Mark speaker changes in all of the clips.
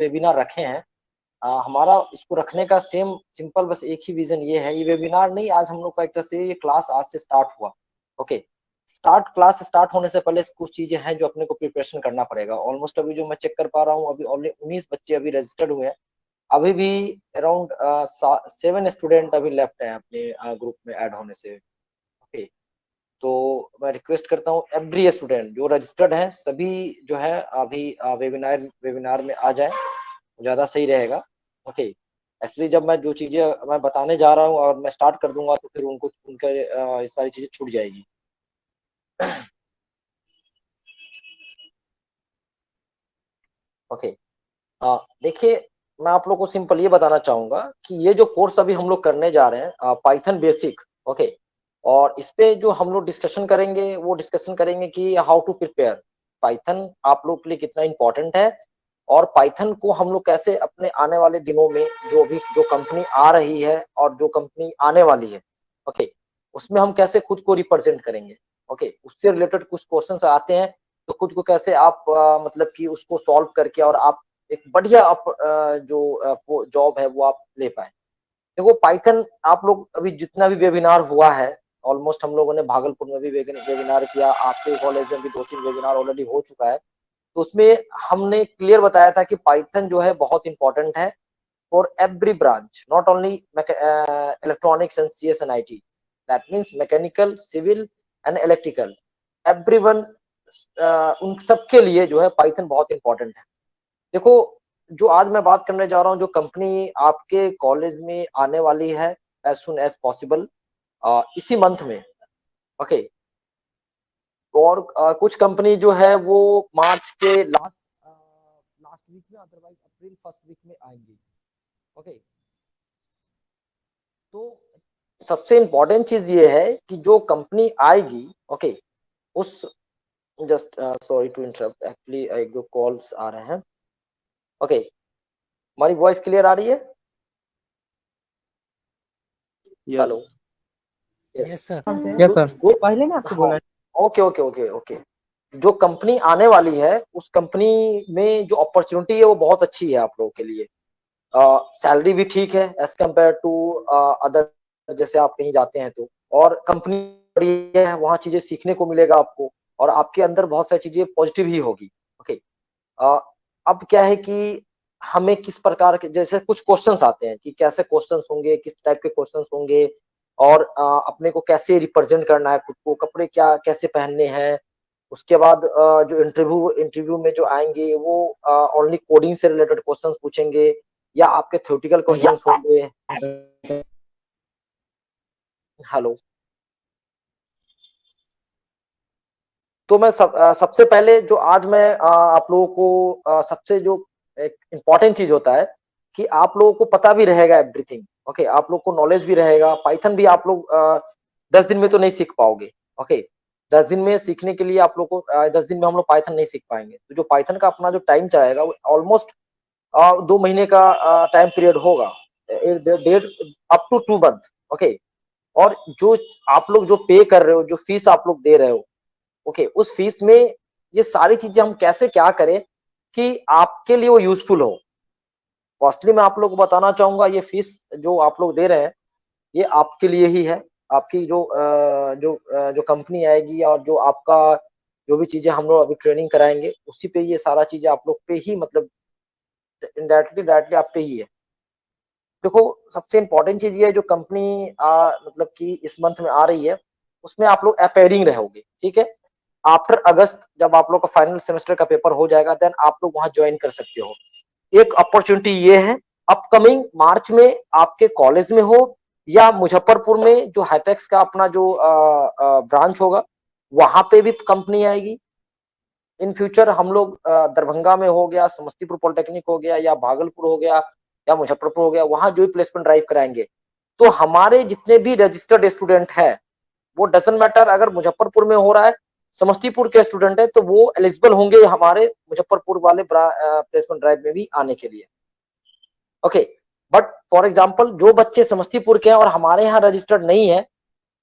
Speaker 1: Webinar रखे हैं। हमारा इसको रखने का सिंपल बस एक ही रीजन ये है, ये वेबिनार नहीं, आज हम लोग का एक तरह से ये क्लास आज से स्टार्ट हुआ। ओके, क्लास स्टार्ट होने से पहले कुछ चीजें हैं जो अपने को प्रिपरेशन करना पड़ेगा। ऑलमोस्ट अभी जो मैं चेक कर पा रहा हूँ, अभी ऑलरेडी 19 बच्चे अभी रजिस्टर्ड हुए हैं। अभी भी अराउंड 7 स्टूडेंट अभी लेफ्ट हैं अपने ग्रुप में ऐड होने से। ओके, तो मैं रिक्वेस्ट करता हूँ एवरी स्टूडेंट जो रजिस्टर्ड है सभी जो है अभी वेबिनार में आ जाए, ज्यादा सही रहेगा। ओके, एक्चुअली जब मैं जो चीजें मैं बताने जा रहा हूँ और मैं स्टार्ट कर दूंगा तो फिर उनको उनके ये सारी चीजें छूट जाएगी। ओके, देखिए, मैं आप लोग को सिंपल ये बताना चाहूंगा कि ये जो कोर्स अभी हम लोग करने जा रहे हैं पाइथन बेसिक। ओके, और इस पे जो हम लोग डिस्कशन करेंगे वो डिस्कशन करेंगे कि हाउ टू प्रिपेयर पाइथन आप लोग के लिए कितना इंपॉर्टेंट है, और पाइथन को हम लोग कैसे अपने आने वाले दिनों में जो कंपनी आ रही है और जो कंपनी आने वाली है, ओके, उसमें हम कैसे खुद को रिप्रेजेंट करेंगे। ओके, उससे रिलेटेड कुछ क्वेश्चंस आते हैं, तो खुद को कैसे आप मतलब कि उसको सॉल्व करके और आप एक बढ़िया जो जॉब है वो आप ले पाए। देखो, पाइथन आप लोग अभी जितना भी वेबिनार हुआ है, ऑलमोस्ट हम लोगों ने भागलपुर में भी वेबिनार किया, आपके कॉलेज में भी 2-3 वेबिनार ऑलरेडी हो चुका है। तो उसमें हमने क्लियर बताया था कि पाइथन जो है बहुत इंपॉर्टेंट है for every branch, not only electronics and CS and IT, that means mechanical, civil and electrical, everyone, उन सबके लिए जो है पाइथन बहुत इंपॉर्टेंट है। देखो, जो आज मैं बात करने जा रहा हूँ, जो कंपनी आपके कॉलेज में आने वाली है एज सुन एज पॉसिबल इसी मंथ में। ओके, और कुछ कंपनी जो है वो मार्च के लास्ट वीक में, अदरवाइज अप्रैल फर्स्ट वीक में आएंगी। ओके, तो सबसे इंपॉर्टेंट चीज ये है कि जो कंपनी आएगी, ओके, उस just sorry to interrupt, actually एक दो कॉल्स आ रहे हैं। ओके, हमारी वॉइस क्लियर आ रही है? Hello,
Speaker 2: yes
Speaker 1: yes
Speaker 3: sir.
Speaker 4: Yes sir,
Speaker 1: जो
Speaker 4: पहले ना आपको बोला।
Speaker 1: ओके ओके ओके ओके, जो कंपनी आने वाली है उस कंपनी में जो अपॉर्चुनिटी है वो बहुत अच्छी है आप लोगों के लिए। सैलरी भी ठीक है एज कम्पेयर टू अदर, जैसे आप कहीं जाते हैं तो, और कंपनी बड़ी है, वहाँ चीजें सीखने को मिलेगा आपको, और आपके अंदर बहुत सारी चीजें पॉजिटिव ही होगी। ओके, अब क्या है कि हमें किस प्रकार के, जैसे कुछ क्वेश्चंस आते हैं कि कैसे क्वेश्चंस होंगे, किस टाइप के क्वेश्चंस होंगे, और अपने को कैसे रिप्रेजेंट करना है खुद को, कपड़े क्या कैसे पहनने हैं। उसके बाद जो इंटरव्यू में जो आएंगे वो ओनली कोडिंग से रिलेटेड क्वेश्चंस पूछेंगे या आपके थ्योरेटिकल क्वेश्चंस होंगे। हेलो, तो मैं सबसे पहले जो आज मैं आप लोगों को सबसे जो एक इम्पॉर्टेंट चीज होता है कि आप लोगों को पता भी रहेगा एवरीथिंग। ओके, आप लोग को नॉलेज भी रहेगा। पाइथन भी आप लोग 10 दिन में तो नहीं सीख पाओगे। ओके, 10 दिन में सीखने के लिए आप लोग को 10 दिन में हम लोग पाइथन नहीं सीख पाएंगे। तो जो पाइथन का अपना जो टाइम चाहेगा वो ऑलमोस्ट 2 महीने का टाइम पीरियड होगा, डेढ़ अप टू 2 मंथ। ओके, और जो आप लोग जो पे कर रहे हो, जो फीस आप लोग दे रहे हो, ओके, उस फीस में ये सारी चीजें हम कैसे क्या करें कि आपके लिए वो यूजफुल हो। फर्स्टली मैं आप लोग को बताना चाहूंगा, ये फीस जो आप लोग दे रहे हैं ये आपके लिए ही है। आपकी जो कंपनी आएगी और जो आपका जो भी चीजें हम लोग अभी ट्रेनिंग कराएंगे उसी पे ये सारा चीजें आप लोग पे ही, मतलब इनडायरेक्टली डायरेक्टली आप पे ही है। देखो, सबसे इंपॉर्टेंट चीज ये है, जो कंपनी मतलब कि इस मंथ में आ रही है उसमें आप लोग अपेयरिंग रहोगे। ठीक है, आफ्टर अगस्त जब आप लोग का फाइनल सेमेस्टर का पेपर हो जाएगा देन आप लोग वहां ज्वाइन कर सकते हो। एक अपॉर्चुनिटी ये है, अपकमिंग मार्च में आपके कॉलेज में हो या मुजफ्फरपुर में जो हाईटेक्स का अपना जो ब्रांच होगा वहां पे भी कंपनी आएगी। इन फ्यूचर हम लोग दरभंगा में हो गया, समस्तीपुर पॉलिटेक्निक हो गया, या भागलपुर हो गया, या मुजफ्फरपुर हो गया, वहां जो भी प्लेसमेंट ड्राइव कराएंगे। तो हमारे जितने भी रजिस्टर्ड स्टूडेंट है, वो डजंट मैटर अगर मुजफ्फरपुर में हो रहा है, समस्तीपुर के स्टूडेंट है, तो वो एलिजिबल होंगे हमारे मुजफ्फरपुर वाले प्लेसमेंट ड्राइव में भी आने के लिए। ओके, बट फॉर एग्जांपल जो बच्चे समस्तीपुर के हैं और हमारे यहाँ रजिस्टर्ड नहीं है,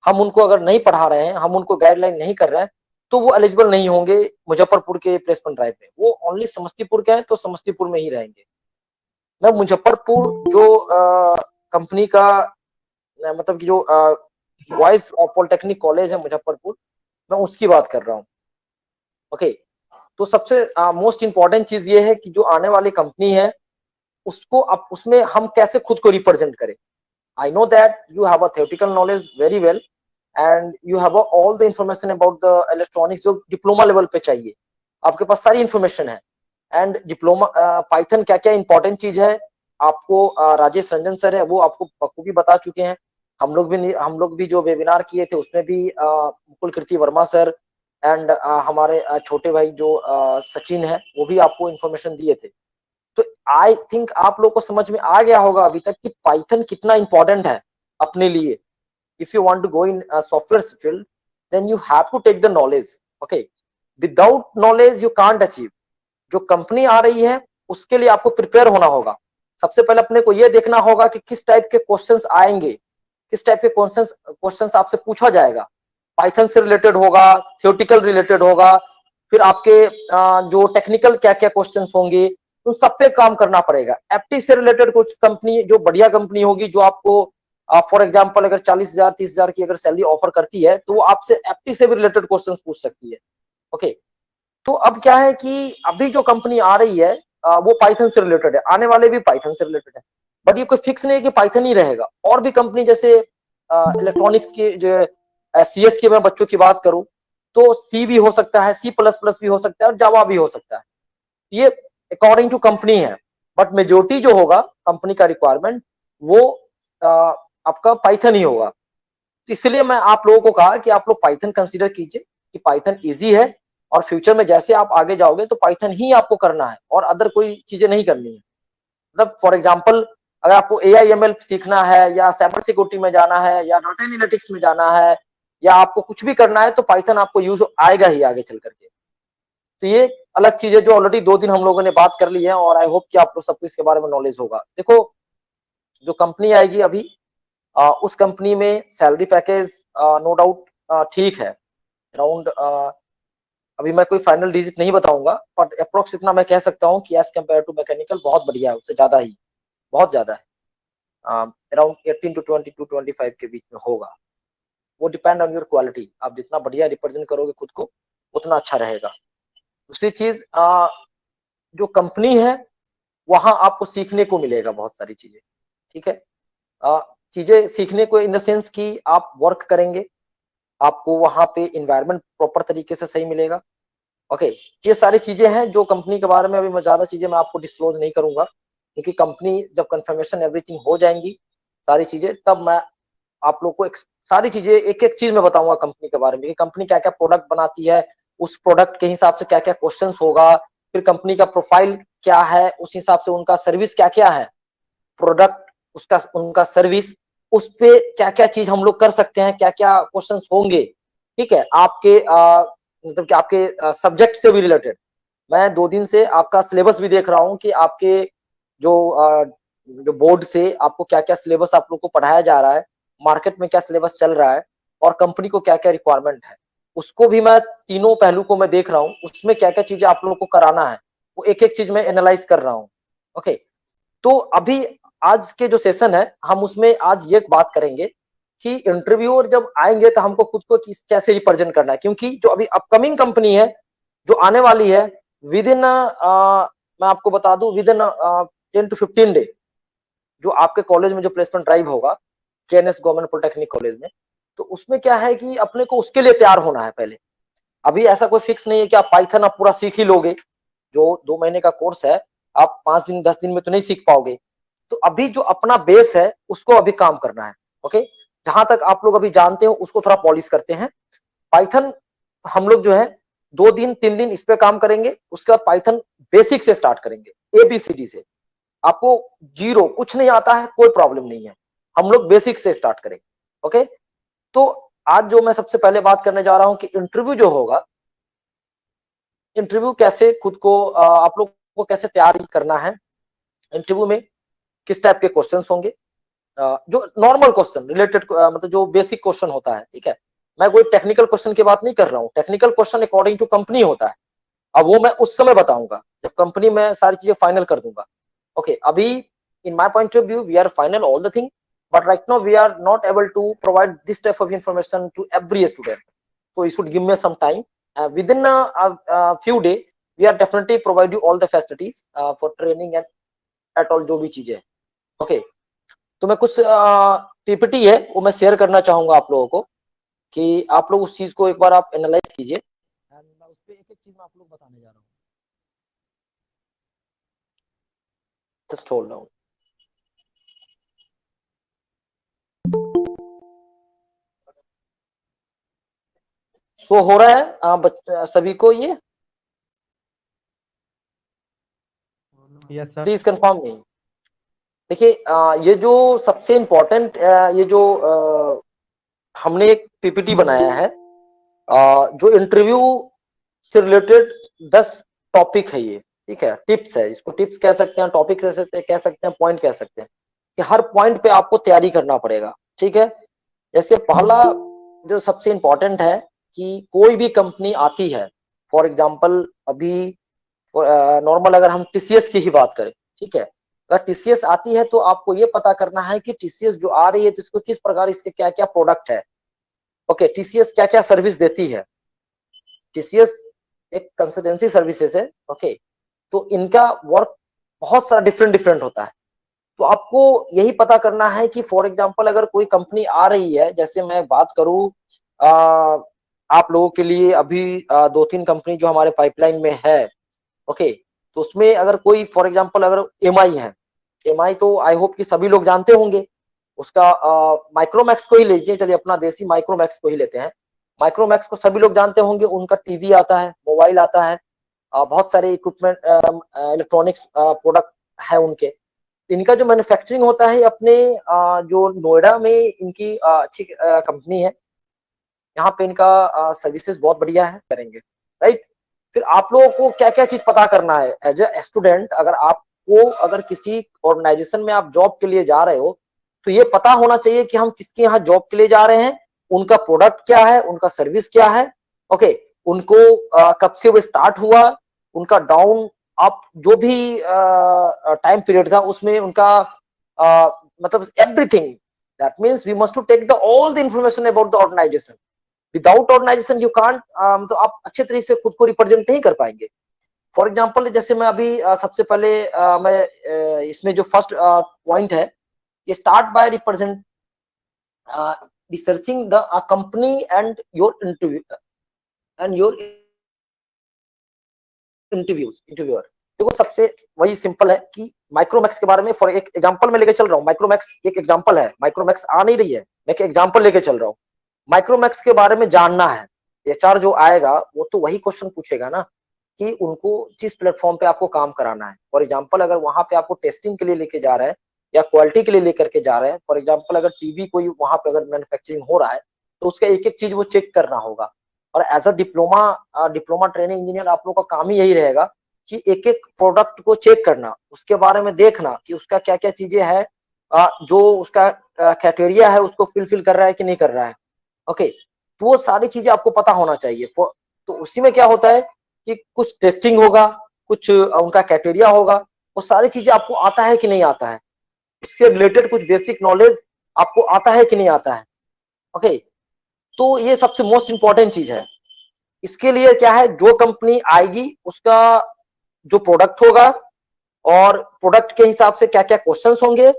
Speaker 1: हम उनको अगर नहीं पढ़ा रहे हैं, हम उनको गाइडलाइन नहीं कर रहे हैं, तो वो एलिजिबल नहीं होंगे मुजफ्फरपुर के प्लेसमेंट ड्राइव में। वो ओनली समस्तीपुर के हैं तो समस्तीपुर में ही रहेंगे। मैं मुजफ्फरपुर जो कंपनी का मतलब कि जो बॉयज पॉलिटेक्निक कॉलेज है मुजफ्फरपुर, मैं उसकी बात कर रहा हूँ। ओके, तो सबसे मोस्ट इंपॉर्टेंट चीज ये है कि जो आने वाली कंपनी है उसको अब उसमें हम कैसे खुद को रिप्रेजेंट करें। I know that you have a theoretical knowledge very well and you have all the information about the electronics जो डिप्लोमा लेवल पे चाहिए, आपके पास सारी इंफॉर्मेशन है। एंड डिप्लोमा पाइथन क्या क्या इंपॉर्टेंट चीज है आपको राजेश रंजन सर है वो आपको बखूबी बता चुके हैं। हम लोग भी जो वेबिनार किए थे उसमें भी मुकुल कीर्ति वर्मा सर एंड हमारे छोटे भाई जो सचिन है वो भी आपको इंफॉर्मेशन दिए थे। तो आई थिंक आप लोग को समझ में आ गया होगा अभी तक कि पाइथन कितना इंपॉर्टेंट है अपने लिए। if you want to go in a software field, then you have to take the knowledge. Okay, without knowledge you can't achieve। जो कंपनी आ रही है उसके लिए आपको प्रिपेयर होना होगा। सबसे पहले अपने को यह देखना होगा कि किस टाइप के क्वेश्चंस आएंगे, किस टाइप के क्वेश्चंस आपसे पूछा जाएगा। पाइथन से रिलेटेड होगा, थियोरेटिकल रिलेटेड होगा, फिर आपके जो टेक्निकल क्या क्या क्वेश्चंस होंगे उन सब पे काम करना पड़ेगा। एफटी से रिलेटेड कुछ कंपनी जो बढ़िया कंपनी होगी जो आपको फॉर एग्जाम्पल अगर 40,000 30,000 की अगर सैलरी ऑफर करती है तो वो आपसे एफटी से भी रिलेटेड क्वेश्चंस पूछ सकती है। ओके, तो अब क्या है कि अभी जो कंपनी आ रही है वो पाइथन से रिलेटेड है, आने वाले भी पाइथन से रिलेटेड है। बट ये कोई फिक्स नहीं है कि पाइथन ही रहेगा, और भी कंपनी जैसे इलेक्ट्रॉनिक्स की जो सीएस की मैं बच्चों की बात करूं तो सी भी हो सकता है, सी प्लस प्लस भी हो सकता है और जावा भी हो सकता है। ये अकॉर्डिंग टू कंपनी है, बट मेजोरिटी जो होगा कंपनी का रिक्वायरमेंट वो आपका पाइथन ही होगा। तो इसलिए मैं आप लोगों को कहा कि आप लोग पाइथन कंसीडर कीजिए कि पाइथन इजी है और फ्यूचर में जैसे आप आगे जाओगे तो पाइथन ही आपको करना है और अदर कोई चीजें नहीं करनी है। मतलब फॉर एग्जाम्पल अगर आपको AI ML सीखना है या साइबर सिक्योरिटी में जाना है या डाटा एनालिटिक्स में जाना है या आपको कुछ भी करना है तो पाइथन आपको यूज आएगा ही आगे चल करके। तो ये अलग चीज है जो ऑलरेडी 2 दिन हम लोगों ने बात कर ली है और आई होप कि आप लोग सबको इसके बारे में नॉलेज होगा। देखो, जो कंपनी आएगी अभी उस कंपनी में सैलरी पैकेज नो डाउट ठीक है, अराउंड अभी मैं कोई फाइनल डिजिट नहीं बताऊंगा बट अप्रोक्स इतना मैं कह सकता हूँ कि एज कम्पेयर टू मैकेनिकल बहुत बढ़िया है, उससे ज्यादा ही, बहुत ज्यादा है। अराउंड 18 to 22 to 25 के बीच में होगा। वो डिपेंड ऑन योर क्वालिटी, आप जितना बढ़िया रिप्रेजेंट करोगे खुद को उतना अच्छा रहेगा। दूसरी चीज जो कंपनी है वहां आपको सीखने को मिलेगा बहुत सारी चीजें। ठीक है, चीजें सीखने को इन द सेंस कि आप वर्क करेंगे, आपको वहां पे इन्वायरमेंट प्रॉपर तरीके से सही मिलेगा। ओके, ये सारी चीजें हैं जो कंपनी के बारे में अभी मैं ज्यादा चीजें मैं आपको डिस्क्लोज नहीं करूंगा क्योंकि कंपनी जब कंफर्मेशन एवरीथिंग हो जाएंगी सारी चीजें तब मैं आप लोग को सारी चीजें एक एक चीज में बताऊंगा कंपनी के बारे में कि कंपनी क्या क्या प्रोडक्ट बनाती है, उस प्रोडक्ट के हिसाब से क्या क्या क्वेश्चन होगा, फिर कंपनी का प्रोफाइल क्या है, उस हिसाब से उनका सर्विस क्या क्या है, प्रोडक्ट उसका उनका सर्विस, उस पे क्या क्या चीज हम लोग कर सकते हैं, क्या क्या क्वेश्चन होंगे। ठीक है, आपके मतलब कि आपके सब्जेक्ट से भी रिलेटेड मैं 2 दिन से आपका सिलेबस भी देख रहा हूँ कि आपके जो जो बोर्ड से आपको क्या क्या सिलेबस आप लोग को पढ़ाया जा रहा है, मार्केट में क्या सिलेबस चल रहा है और कंपनी को क्या क्या रिक्वायरमेंट है, उसको भी मैं तीनों पहलू को मैं देख रहा हूँ, उसमें क्या क्या चीजें आप लोग को कराना है वो एक एक चीज मैं एनालाइज कर रहा हूँ। ओके, तो अभी आज के जो सेशन है हम उसमें आज ये बात करेंगे कि इंटरव्यूअर जब आएंगे तो हमको खुद को कैसे रिप्रेजेंट करना है, क्योंकि जो अभी अपकमिंग कंपनी है जो आने वाली है विद इन मैं आपको बता दूं विद इन 10 to 15 डे जो आपके कॉलेज में जो प्लेसमेंट ड्राइव होगा KNS गवर्नमेंट पॉलिटेक्निक कॉलेज में, तो उसमें क्या है कि अपने को उसके लिए तैयार होना है पहले। अभी ऐसा कोई फिक्स नहीं है कि आप पाइथन आप पूरा सीख ही लोगे, जो 2 महीने का कोर्स है आप 5 दिन 10 दिन में तो नहीं सीख पाओगे। तो अभी जो अपना बेस है उसको अभी काम करना है। ओके, जहां तक आप लोग अभी जानते हो उसको थोड़ा पॉलिश करते हैं। पाइथन हम लोग जो है 2 दिन 3 दिन इस पे काम करेंगे, उसके बाद पाइथन बेसिक से स्टार्ट करेंगे, ABCD से। आपको जीरो कुछ नहीं आता है कोई प्रॉब्लम नहीं है, हम लोग बेसिक से स्टार्ट करेंगे। ओके, तो आज जो मैं सबसे पहले बात करने जा रहा हूं कि इंटरव्यू जो होगा, इंटरव्यू कैसे खुद को आप लोग को कैसे तैयारी करना है, इंटरव्यू में किस टाइप के क्वेश्चंस होंगे, जो नॉर्मल क्वेश्चन रिलेटेड मतलब जो बेसिक क्वेश्चन होता है। ठीक है, मैं कोई टेक्निकल क्वेश्चन की बात नहीं कर रहा हूँ, technical question according to company होता है, अब वो मैं उस समय बताऊंगा जब कंपनी में सारी चीजें फाइनल कर दूंगा। Okay, abhi in my point of view we are final all the thing, but right now we are not able to provide this type of information to every student. So you should give me some time. Within a few days we are definitely provide you all the facilities for training and at all जो भी चीजें. Okay, तो मैं कुछ PPT है वो मैं share करना चाहूंगा आप लोगों को कि आप लोग उस चीज को एक बार आप एनालाइज कीजिए एंड उस पे एक एक चीज मैं आप लोग बताने जा रहा हूँ. Just hold down. शो हो रहा है सभी को ये?
Speaker 2: Yes sir.
Speaker 1: Please confirm me. देखिए ये जो सबसे इम्पोर्टेंट ये जो हमने एक पीपीटी बनाया है जो इंटरव्यू से रिलेटेड 10 टॉपिक है ये. ठीक है, टिप्स है, इसको टिप्स कह सकते हैं, टॉपिक कह सकते हैं, पॉइंट कह सकते हैं कि हर पॉइंट पे आपको तैयारी करना पड़ेगा. ठीक है, जैसे पहला जो सबसे इम्पोर्टेंट है कि कोई भी कंपनी आती है, फॉर एग्जांपल अभी नॉर्मल अगर हम टीसीएस की ही बात करें, ठीक है, अगर टीसीएस आती है तो आपको ये पता करना है कि टीसीएस जो आ रही है तो इसको किस प्रकार, इसके क्या क्या प्रोडक्ट है. ओके, टीसीएस क्या क्या सर्विस देती है. टीसीएस एक कंसल्टेंसी सर्विसेज है. ओके, तो इनका वर्क बहुत सारा डिफरेंट डिफरेंट होता है. तो आपको यही पता करना है कि फॉर एग्जांपल अगर कोई कंपनी आ रही है, जैसे मैं बात करूं आप लोगों के लिए अभी 2-3 कंपनी जो हमारे पाइपलाइन में है. ओके, तो उसमें अगर कोई फॉर एग्जांपल अगर एमआई है, एमआई तो आई होप कि सभी लोग जानते होंगे. उसका माइक्रोमैक्स को ही लीजिए, चलिए अपना देसी माइक्रोमैक्स को ही लेते हैं. माइक्रोमैक्स को सभी लोग जानते होंगे, उनका टीवी आता है, मोबाइल आता है, बहुत सारे इक्विपमेंट इलेक्ट्रॉनिक्स प्रोडक्ट है उनके. इनका जो मैन्युफैक्चरिंग होता है अपने जो नोएडा में इनकी अच्छी कंपनी है, यहाँ पे इनका सर्विसेज बहुत बढ़िया है, करेंगे. राइट, फिर आप लोगों को क्या क्या चीज पता करना है एज ए स्टूडेंट. अगर किसी ऑर्गेनाइजेशन में आप जॉब के लिए जा रहे हो तो ये पता होना चाहिए कि हम किसके यहाँ जॉब के लिए जा रहे हैं, उनका प्रोडक्ट क्या है, उनका सर्विस क्या है. ओके, उनको कब से वो स्टार्ट हुआ, उनका डाउन अप जो भी टाइम पीरियड था उसमें उनका मतलब everything. That means we must to take the all the information about the organisation. Without organisation you can't, मतलब आप अच्छे तरीके से खुद को रिप्रेजेंट नहीं कर पाएंगे. फॉर एग्जाम्पल जैसे मैं अभी सबसे पहले मैं इसमें जो फर्स्ट पॉइंट है, ये start by represent researching the company and your interview and your interviewer. देखो सबसे वही सिंपल है कि माइक्रोमैक्स के बारे में फॉर एक एग्जांपल में लेके चल रहा हूँ. माइक्रोमैक्स एक एग्जांपल है, माइक्रोमैक्स आ नहीं रही है, मैं एक एग्जांपल लेके चल रहा हूँ. माइक्रोमैक्स के बारे में जानना है. एचआर जो आएगा वो तो वही क्वेश्चन पूछेगा ना कि उनको जिस प्लेटफॉर्म पे आपको काम कराना है. फॉर एग्जांपल अगर वहां पे आपको टेस्टिंग के लिए लेके जा रहा है या क्वालिटी के लिए लेकर के जा रहे हैं, फॉर एग्जांपल अगर टीवी कोई वहां पे अगर मैन्युफैक्चरिंग हो रहा है तो उसका एक एक चीज वो चेक करना होगा. और as a diploma training engineer आप लोग का काम ही यही रहेगा कि एक एक प्रोडक्ट को चेक करना, उसके बारे में देखना कि उसका क्या क्या चीजें है, जो उसका क्राइटेरिया है उसको फिल कर रहा है कि नहीं कर रहा है. ओके, तो वो सारी चीजें आपको पता होना चाहिए. तो उसी में क्या होता है कि कुछ टेस्टिंग होगा, कुछ उनका क्राइटेरिया होगा, वो सारी चीजें आपको आता है कि नहीं आता है, उसके रिलेटेड कुछ बेसिक नॉलेज आपको आता है कि नहीं आता है. ओके, तो ये सबसे मोस्ट इंपॉर्टेंट चीज है. इसके लिए क्या है, जो कंपनी आएगी उसका जो प्रोडक्ट होगा और प्रोडक्ट के हिसाब से क्या क्या क्वेश्चंस होंगे,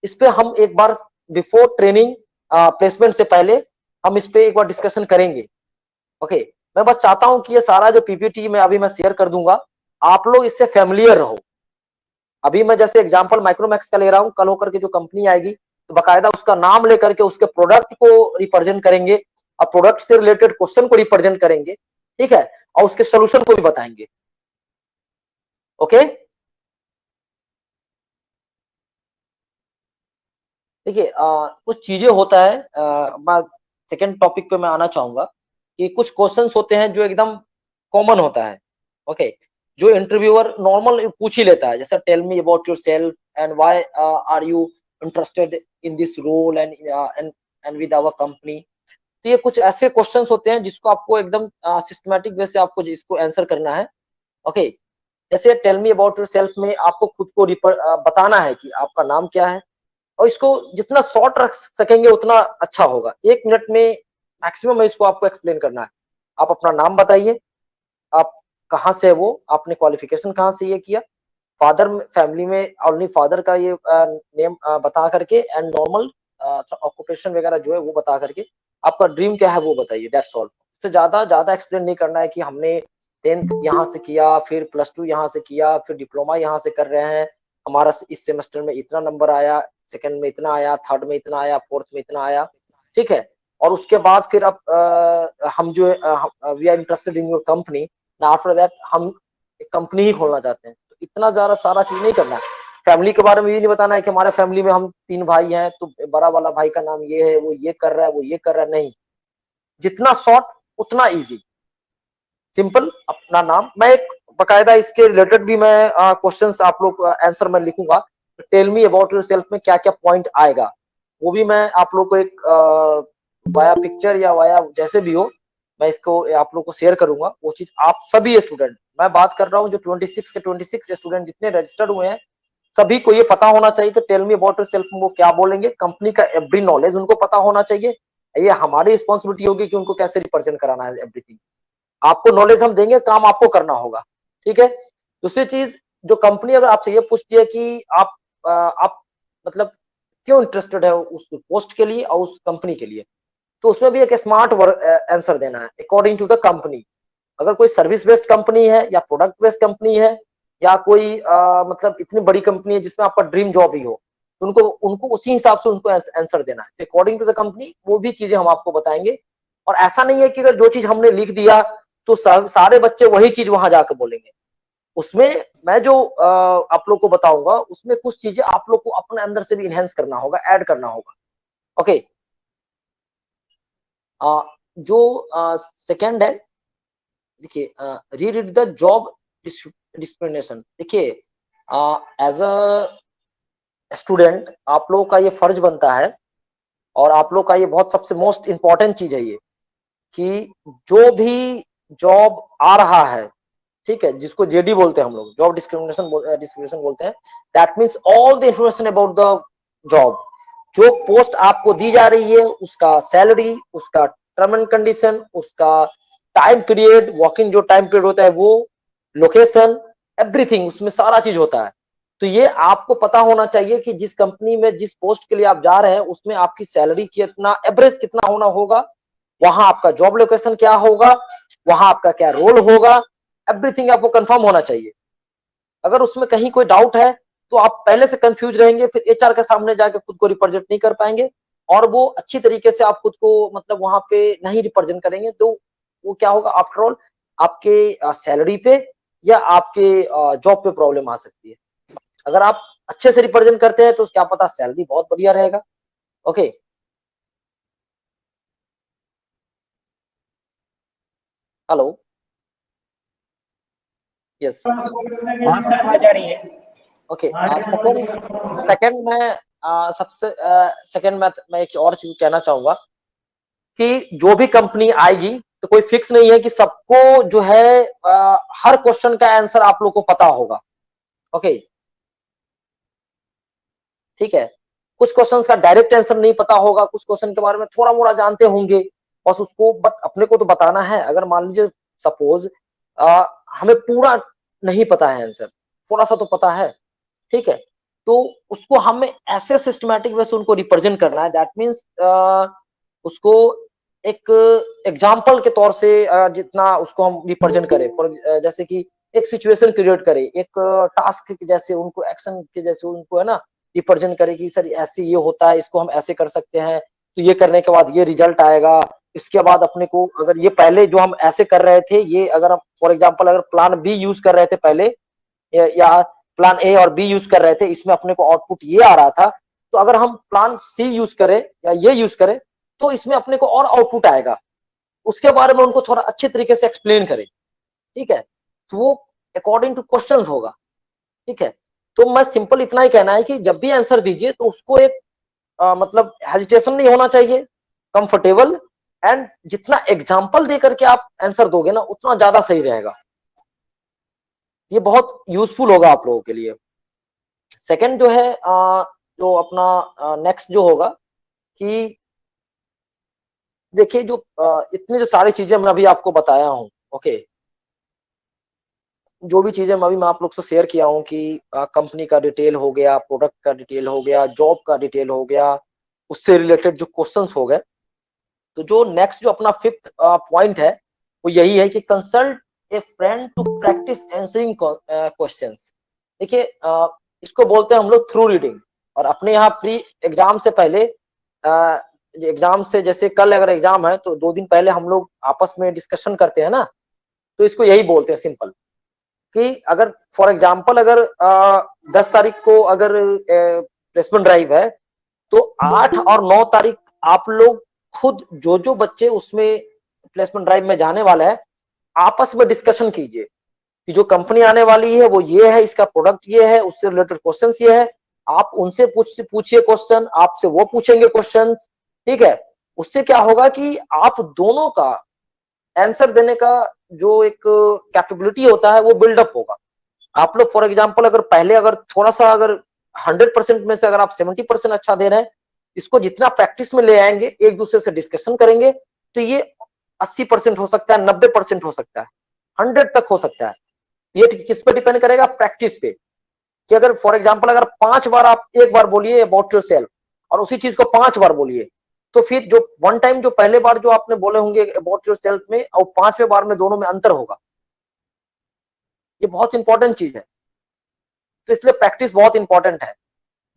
Speaker 1: इस पे हम एक बार बिफोर ट्रेनिंग प्लेसमेंट से पहले हम इस पे एक बार डिस्कशन करेंगे. ओके, मैं बस चाहता हूं कि ये सारा जो पीपीटी में अभी मैं शेयर कर दूंगा, आप लोग इससे फैमिलियर रहो. अभी मैं जैसे एग्जांपल माइक्रोमैक्स का ले रहा हूं, कल होकर के जो कंपनी आएगी तो बकायदा उसका नाम लेकर के उसके प्रोडक्ट को रिप्रेजेंट करेंगे और प्रोडक्ट से रिलेटेड क्वेश्चन को रिप्रेजेंट करेंगे. ठीक है, और उसके सोल्यूशन को भी बताएंगे. ओके, देखिए कुछ चीजें होता है, मैं सेकेंड टॉपिक पे मैं आना चाहूंगा कि कुछ क्वेश्चंस होते हैं जो एकदम कॉमन होता है. ओके, जो इंटरव्यूअर नॉर्मल पूछ ही लेता है, जैसे tell me about yourself and why are you interested in this role and with our company. तो ये कुछ ऐसे क्वेश्चंस होते हैं जिसको आपको एकदम सिस्टमेटिक वे से आपको जिसको आंसर करना है. ओके, जैसे tell me about yourself में आपको खुद को बताना है कि आपका नाम क्या है, और इसको जितना शॉर्ट रख सकेंगे उतना अच्छा होगा। 1 मिनट में मैक्सिमम है इसको आपको एक्सप्लेन करना है। आप अपना नाम बताइए, आप कहाँ से है, वो आपने क्वालिफिकेशन कहाँ से ये किया, फादर फैमिली में ओनली फादर का ये नेम बता करके, एंड नॉर्मल ऑक्यूपेशन वगैरह जो है वो बता करके आपका ड्रीम क्या है वो बताइए, दैट्स ऑल। इससे ज्यादा ज्यादा एक्सप्लेन नहीं करना है कि हमने 10th यहाँ से किया, फिर +2 यहाँ से किया, फिर डिप्लोमा यहाँ से कर रहे हैं, हमारा इस सेमेस्टर में इतना नंबर आया, सेकंड में इतना आया, थर्ड में इतना आया, फोर्थ में इतना आया, ठीक है। और उसके बाद फिर अब हम जो we are interested in your company, after that हम एक कंपनी ही खोलना चाहते हैं। तो इतना ज्यादा सारा चीज नहीं करना है। फैमिली के बारे में ये नहीं बताना है कि हमारे फैमिली में हम 3 भाई हैं, तो बड़ा वाला भाई का नाम ये है, वो ये कर रहा है, वो ये कर रहा है, नहीं। जितना शॉर्ट उतना इजी, सिंपल अपना नाम। मैं एक बकायदा इसके रिलेटेड भी मैं क्वेश्चंस आप लोग आंसर मैं लिखूंगा, टेल मी अबाउट योरसेल्फ में क्या क्या पॉइंट आएगा, वो भी मैं आप लोग को एक वाया पिक्चर या वाया जैसे भी हो, मैं इसको आप लोग को शेयर करूंगा। वो चीज आप सभी स्टूडेंट, मैं बात कर रहा हूँ जो 26 के 26 स्टूडेंट जितने रजिस्टर्ड हुए हैं, सभी को ये पता होना चाहिए कि टेल मी अबाउट योरसेल्फ वो क्या बोलेंगे, कंपनी का एवरी नॉलेज उनको पता होना चाहिए। ये हमारी रिस्पॉन्सिबिलिटी होगी कि उनको कैसे रिप्रेजेंट कराना है, एवरीथिंग। आपको नॉलेज हम देंगे, काम आपको करना होगा, ठीक है। दूसरी चीज, जो कंपनी अगर आपसे ये पूछती है कि आप मतलब क्यों इंटरेस्टेड है उस पोस्ट के लिए और उस कंपनी के लिए, तो उसमें भी एक स्मार्ट आंसर देना है अकॉर्डिंग टू द कंपनी। अगर कोई सर्विस बेस्ड कंपनी है या प्रोडक्ट बेस्ड कंपनी है या कोई मतलब इतनी बड़ी कंपनी है जिसमें आपका ड्रीम जॉब ही हो, तो उनको उनको उसी हिसाब से उनको आंसर देना है अकॉर्डिंग टू द कंपनी। वो भी चीजें हम आपको बताएंगे। और ऐसा नहीं है कि अगर जो चीज हमने लिख दिया तो सारे बच्चे वही चीज वहां जाकर बोलेंगे। उसमें मैं जो आप लोग को बताऊंगा, उसमें कुछ चीजें आप लोग को अपने अंदर से भी इनहेंस करना होगा, ऐड करना होगा, ओके। जो सेकंड है, देखिए, रीड द जॉब डिस्क्रिमिनेशन। देखिए, एज अ स्टूडेंट आप लोगों का ये फर्ज बनता है, और आप लोग का ये बहुत सबसे मोस्ट इंपॉर्टेंट चीज है ये, कि जो भी जॉब आ रहा है, ठीक है, जिसको जेडी बोलते हैं हम लोग, जॉब डिस्क्रिमिनेशन बोलते हैं, that means all the information about the job. जो पोस्ट आपको दी जा रही है, उसका सैलरी, उसका टर्म एंड कंडीशन, उसका टाइम पीरियड, वर्किंग जो टाइम पीरियड होता है वो, लोकेशन, एवरीथिंग, उसमें सारा चीज होता है। तो ये आपको पता होना चाहिए कि जिस कंपनी में जिस पोस्ट के लिए आप जा रहे हैं, उसमें आपकी सैलरी कितना, एवरेज कितना होना होगा, वहां आपका जॉब लोकेशन क्या होगा, वहां आपका क्या रोल होगा, एवरीथिंग आपको कंफर्म होना चाहिए। अगर उसमें कहीं कोई डाउट है तो आप पहले से कंफ्यूज रहेंगे, फिर एचआर के सामने जाके खुद को रिप्रेजेंट नहीं कर पाएंगे, और वो अच्छी तरीके से आप खुद को मतलब वहां पे नहीं रिप्रेजेंट करेंगे, तो वो क्या होगा, आफ्टर ऑल आपके सैलरी पे या आपके जॉब पे प्रॉब्लम आ सकती है। अगर आप अच्छे से रिप्रेजेंट करते हैं तो क्या पता सैलरी बहुत बढ़िया रहेगा, ओके। हेलो, यस,
Speaker 2: हाँ सर, आवाज आ रही है।
Speaker 1: ओके। सेकंड सेकंड मैं सबसे सेकंड मैं एक और चीज कहना चाहूंगा कि जो भी कंपनी आएगी तो कोई फिक्स नहीं है कि सबको जो है हर क्वेश्चन का आंसर आप लोग को पता होगा, ओके, ठीक है। कुछ क्वेश्चन का डायरेक्ट आंसर नहीं पता होगा, कुछ क्वेश्चन के बारे में थोड़ा मोड़ा जानते होंगे, बस उसको बट अपने को तो बताना है। अगर मान लीजिए सपोज हमें पूरा नहीं पता है आंसर, थोड़ा सा तो पता है, ठीक है, तो उसको हमें ऐसे सिस्टमैटिक वे से उनको रिप्रेजेंट करना है, दैट मीन्स उसको एक एग्जाम्पल के तौर से जितना उसको हम रिप्रेजेंट करें, फॉर जैसे कि एक सिचुएशन क्रिएट करें, एक टास्क के जैसे उनको, एक्शन के जैसे उनको है ना रिप्रेजेंट करें कि सर ऐसे ये होता है, इसको हम ऐसे कर सकते हैं, तो ये करने के बाद ये रिजल्ट आएगा। इसके बाद अपने को अगर ये पहले जो हम ऐसे कर रहे थे, ये अगर हम फॉर एग्जाम्पल अगर प्लान बी यूज कर रहे थे पहले, या प्लान ए और बी यूज कर रहे थे, इसमें अपने को आउटपुट ये आ रहा था, तो अगर हम प्लान सी यूज करें या ये यूज करें तो इसमें अपने को और आउटपुट आएगा। उसके बारे में उनको थोड़ा अच्छे तरीके से एक्सप्लेन करें, ठीक है, तो वो अकॉर्डिंग टू क्वेश्चन होगा, ठीक है। तो मैं सिंपल इतना ही कहना है कि जब भी आंसर दीजिए तो उसको एक मतलब हेजिटेशन नहीं होना चाहिए, कंफर्टेबल, एंड जितना एग्जाम्पल दे करके आप आंसर दोगे ना उतना ज्यादा सही रहेगा, ये बहुत यूजफुल होगा आप लोगों के लिए। सेकंड जो है जो अपना नेक्स्ट जो होगा कि देखिए जो इतनी जो सारी चीजें मैं अभी आपको बताया हूँ, ओके, जो भी चीजें मैं आप लोग से शेयर किया हूँ कि कंपनी का डिटेल हो गया, प्रोडक्ट का डिटेल हो गया, जॉब का डिटेल हो गया, उससे रिलेटेड जो क्वेश्चंस हो गए, तो जो नेक्स्ट जो अपना फिफ्थ पॉइंट है वो यही है कि consult a friend to practise answering questions. देखिए इसको बोलते हैं हम लोग थ्रू रीडिंग। और अपने यहाँ प्री एग्जाम से पहले एग्जाम से जैसे कल अगर एग्जाम है तो 2 दिन पहले हम लोग आपस में डिस्कशन करते हैं ना, तो इसको यही बोलते हैं सिंपल कि अगर फॉर एग्जाम्पल अगर 10 तारीख को अगर प्लेसमेंट ड्राइव है तो 8 और 9 तारीख आप लोग खुद जो जो बच्चे उसमें प्लेसमेंट ड्राइव में जाने वाले हैं आपस में डिस्कशन कीजिए कि जो कंपनी आने वाली है वो ये है, इसका प्रोडक्ट ये है, उससे रिलेटेड क्वेश्चंस ये है। आप उनसे पूछिए क्वेश्चन, आपसे वो पूछेंगे क्वेश्चन, ठीक है। उससे क्या होगा कि आप दोनों का आंसर देने का जो एक कैपेबिलिटी होता है वो बिल्डअप होगा। आप लोग फॉर एग्जाम्पल अगर पहले अगर थोड़ा सा अगर 100% में से अगर आप 70% अच्छा दे रहे हैं, इसको जितना प्रैक्टिस में ले आएंगे, एक दूसरे से डिस्कशन करेंगे, तो ये 80% हो सकता है, 90% हो सकता है, 100 तक हो सकता है। ये किस पे डिपेंड करेगा? प्रैक्टिस पे। कि अगर फॉर एग्जाम्पल अगर 5 बार आप एक बार बोलिए अबाउट योर सेल्फ और उसी चीज को 5 बार बोलिए, तो फिर जो वन टाइम जो पहले बार जो आपने बोले होंगे अबाउट योर सेल्फ में और 5वें बार में दोनों में अंतर होगा। ये बहुत इंपॉर्टेंट चीज है। तो इसलिए प्रैक्टिस बहुत इंपॉर्टेंट है,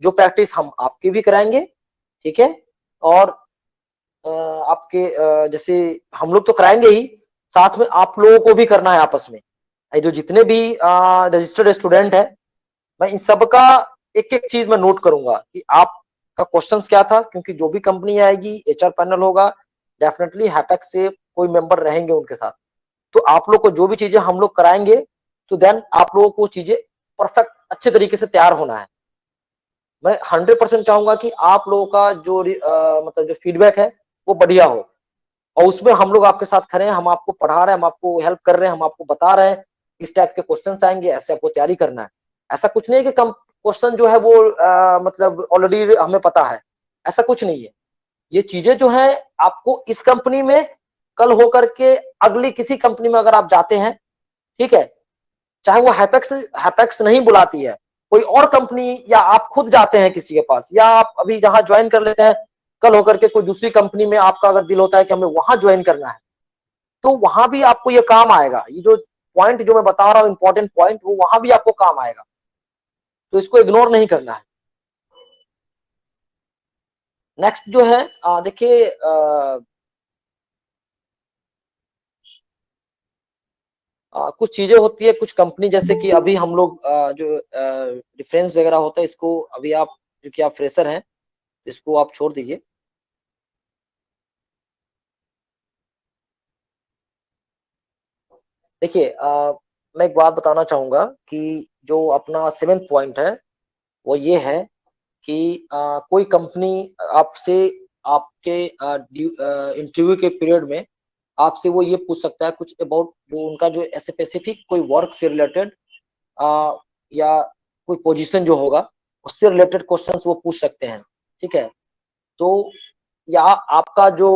Speaker 1: जो प्रैक्टिस हम आपकी भी कराएंगे, ठीक है। और आपके जैसे हम लोग तो कराएंगे ही, साथ में आप लोगों को भी करना है आपस में। जो जितने भी रजिस्टर्ड स्टूडेंट है, मैं इन सब का एक एक चीज में नोट करूंगा कि आपका क्वेश्चन क्या था, क्योंकि जो भी कंपनी आएगी एचआर पैनल होगा, डेफिनेटली हैपेक्स से कोई मेंबर रहेंगे उनके साथ। तो आप लोग को जो भी चीजें हम लोग कराएंगे, तो देन आप लोगों को चीजें परफेक्ट अच्छे तरीके से तैयार होना है। मैं 100% चाहूंगा कि आप लोगों का जो मतलब जो फीडबैक है वो बढ़िया हो, और उसमें हम लोग आपके साथ खड़े हैं, हम आपको पढ़ा रहे हैं, हम आपको हेल्प कर रहे हैं, हम आपको बता रहे हैं इस टाइप के क्वेश्चंस आएंगे, ऐसे आपको तैयारी करना है। ऐसा कुछ नहीं है कि कम क्वेश्चन जो है वो मतलब ऑलरेडी हमें पता है, ऐसा कुछ नहीं है। ये चीजें जो है आपको इस कंपनी में कल होकर के अगली किसी कंपनी में अगर आप जाते हैं, ठीक है, चाहे वो हैपेक्स हैपेक्स नहीं बुलाती है, कोई और कंपनी, या आप खुद जाते हैं किसी के पास, या आप अभी जहां ज्वाइन कर लेते हैं, कल होकर के कोई दूसरी कंपनी में आपका अगर दिल होता है कि हमें वहां ज्वाइन करना है, तो वहां भी आपको ये काम आएगा। ये जो पॉइंट जो मैं बता रहा हूँ इंपॉर्टेंट पॉइंट, वो वहां भी आपको काम आएगा, तो इसको इग्नोर नहीं करना है। नेक्स्ट जो है देखिए कुछ चीजें होती है, कुछ कंपनी जैसे कि अभी हम लोग जो डिफरेंस वगैरह होता है, इसको अभी आप क्योंकि आप फ्रेशर हैं, इसको आप छोड़ दीजिए। देखिए मैं एक बात बताना चाहूंगा कि जो अपना 7th पॉइंट है वो ये है कि कोई कंपनी आपसे आपके इंटरव्यू के पीरियड में आपसे वो ये पूछ सकता है कुछ अबाउट जो उनका जो स्पेसिफिक कोई वर्क से रिलेटेड या कोई पोजीशन जो होगा उससे रिलेटेड क्वेश्चंस वो पूछ सकते हैं, ठीक है। तो या आपका जो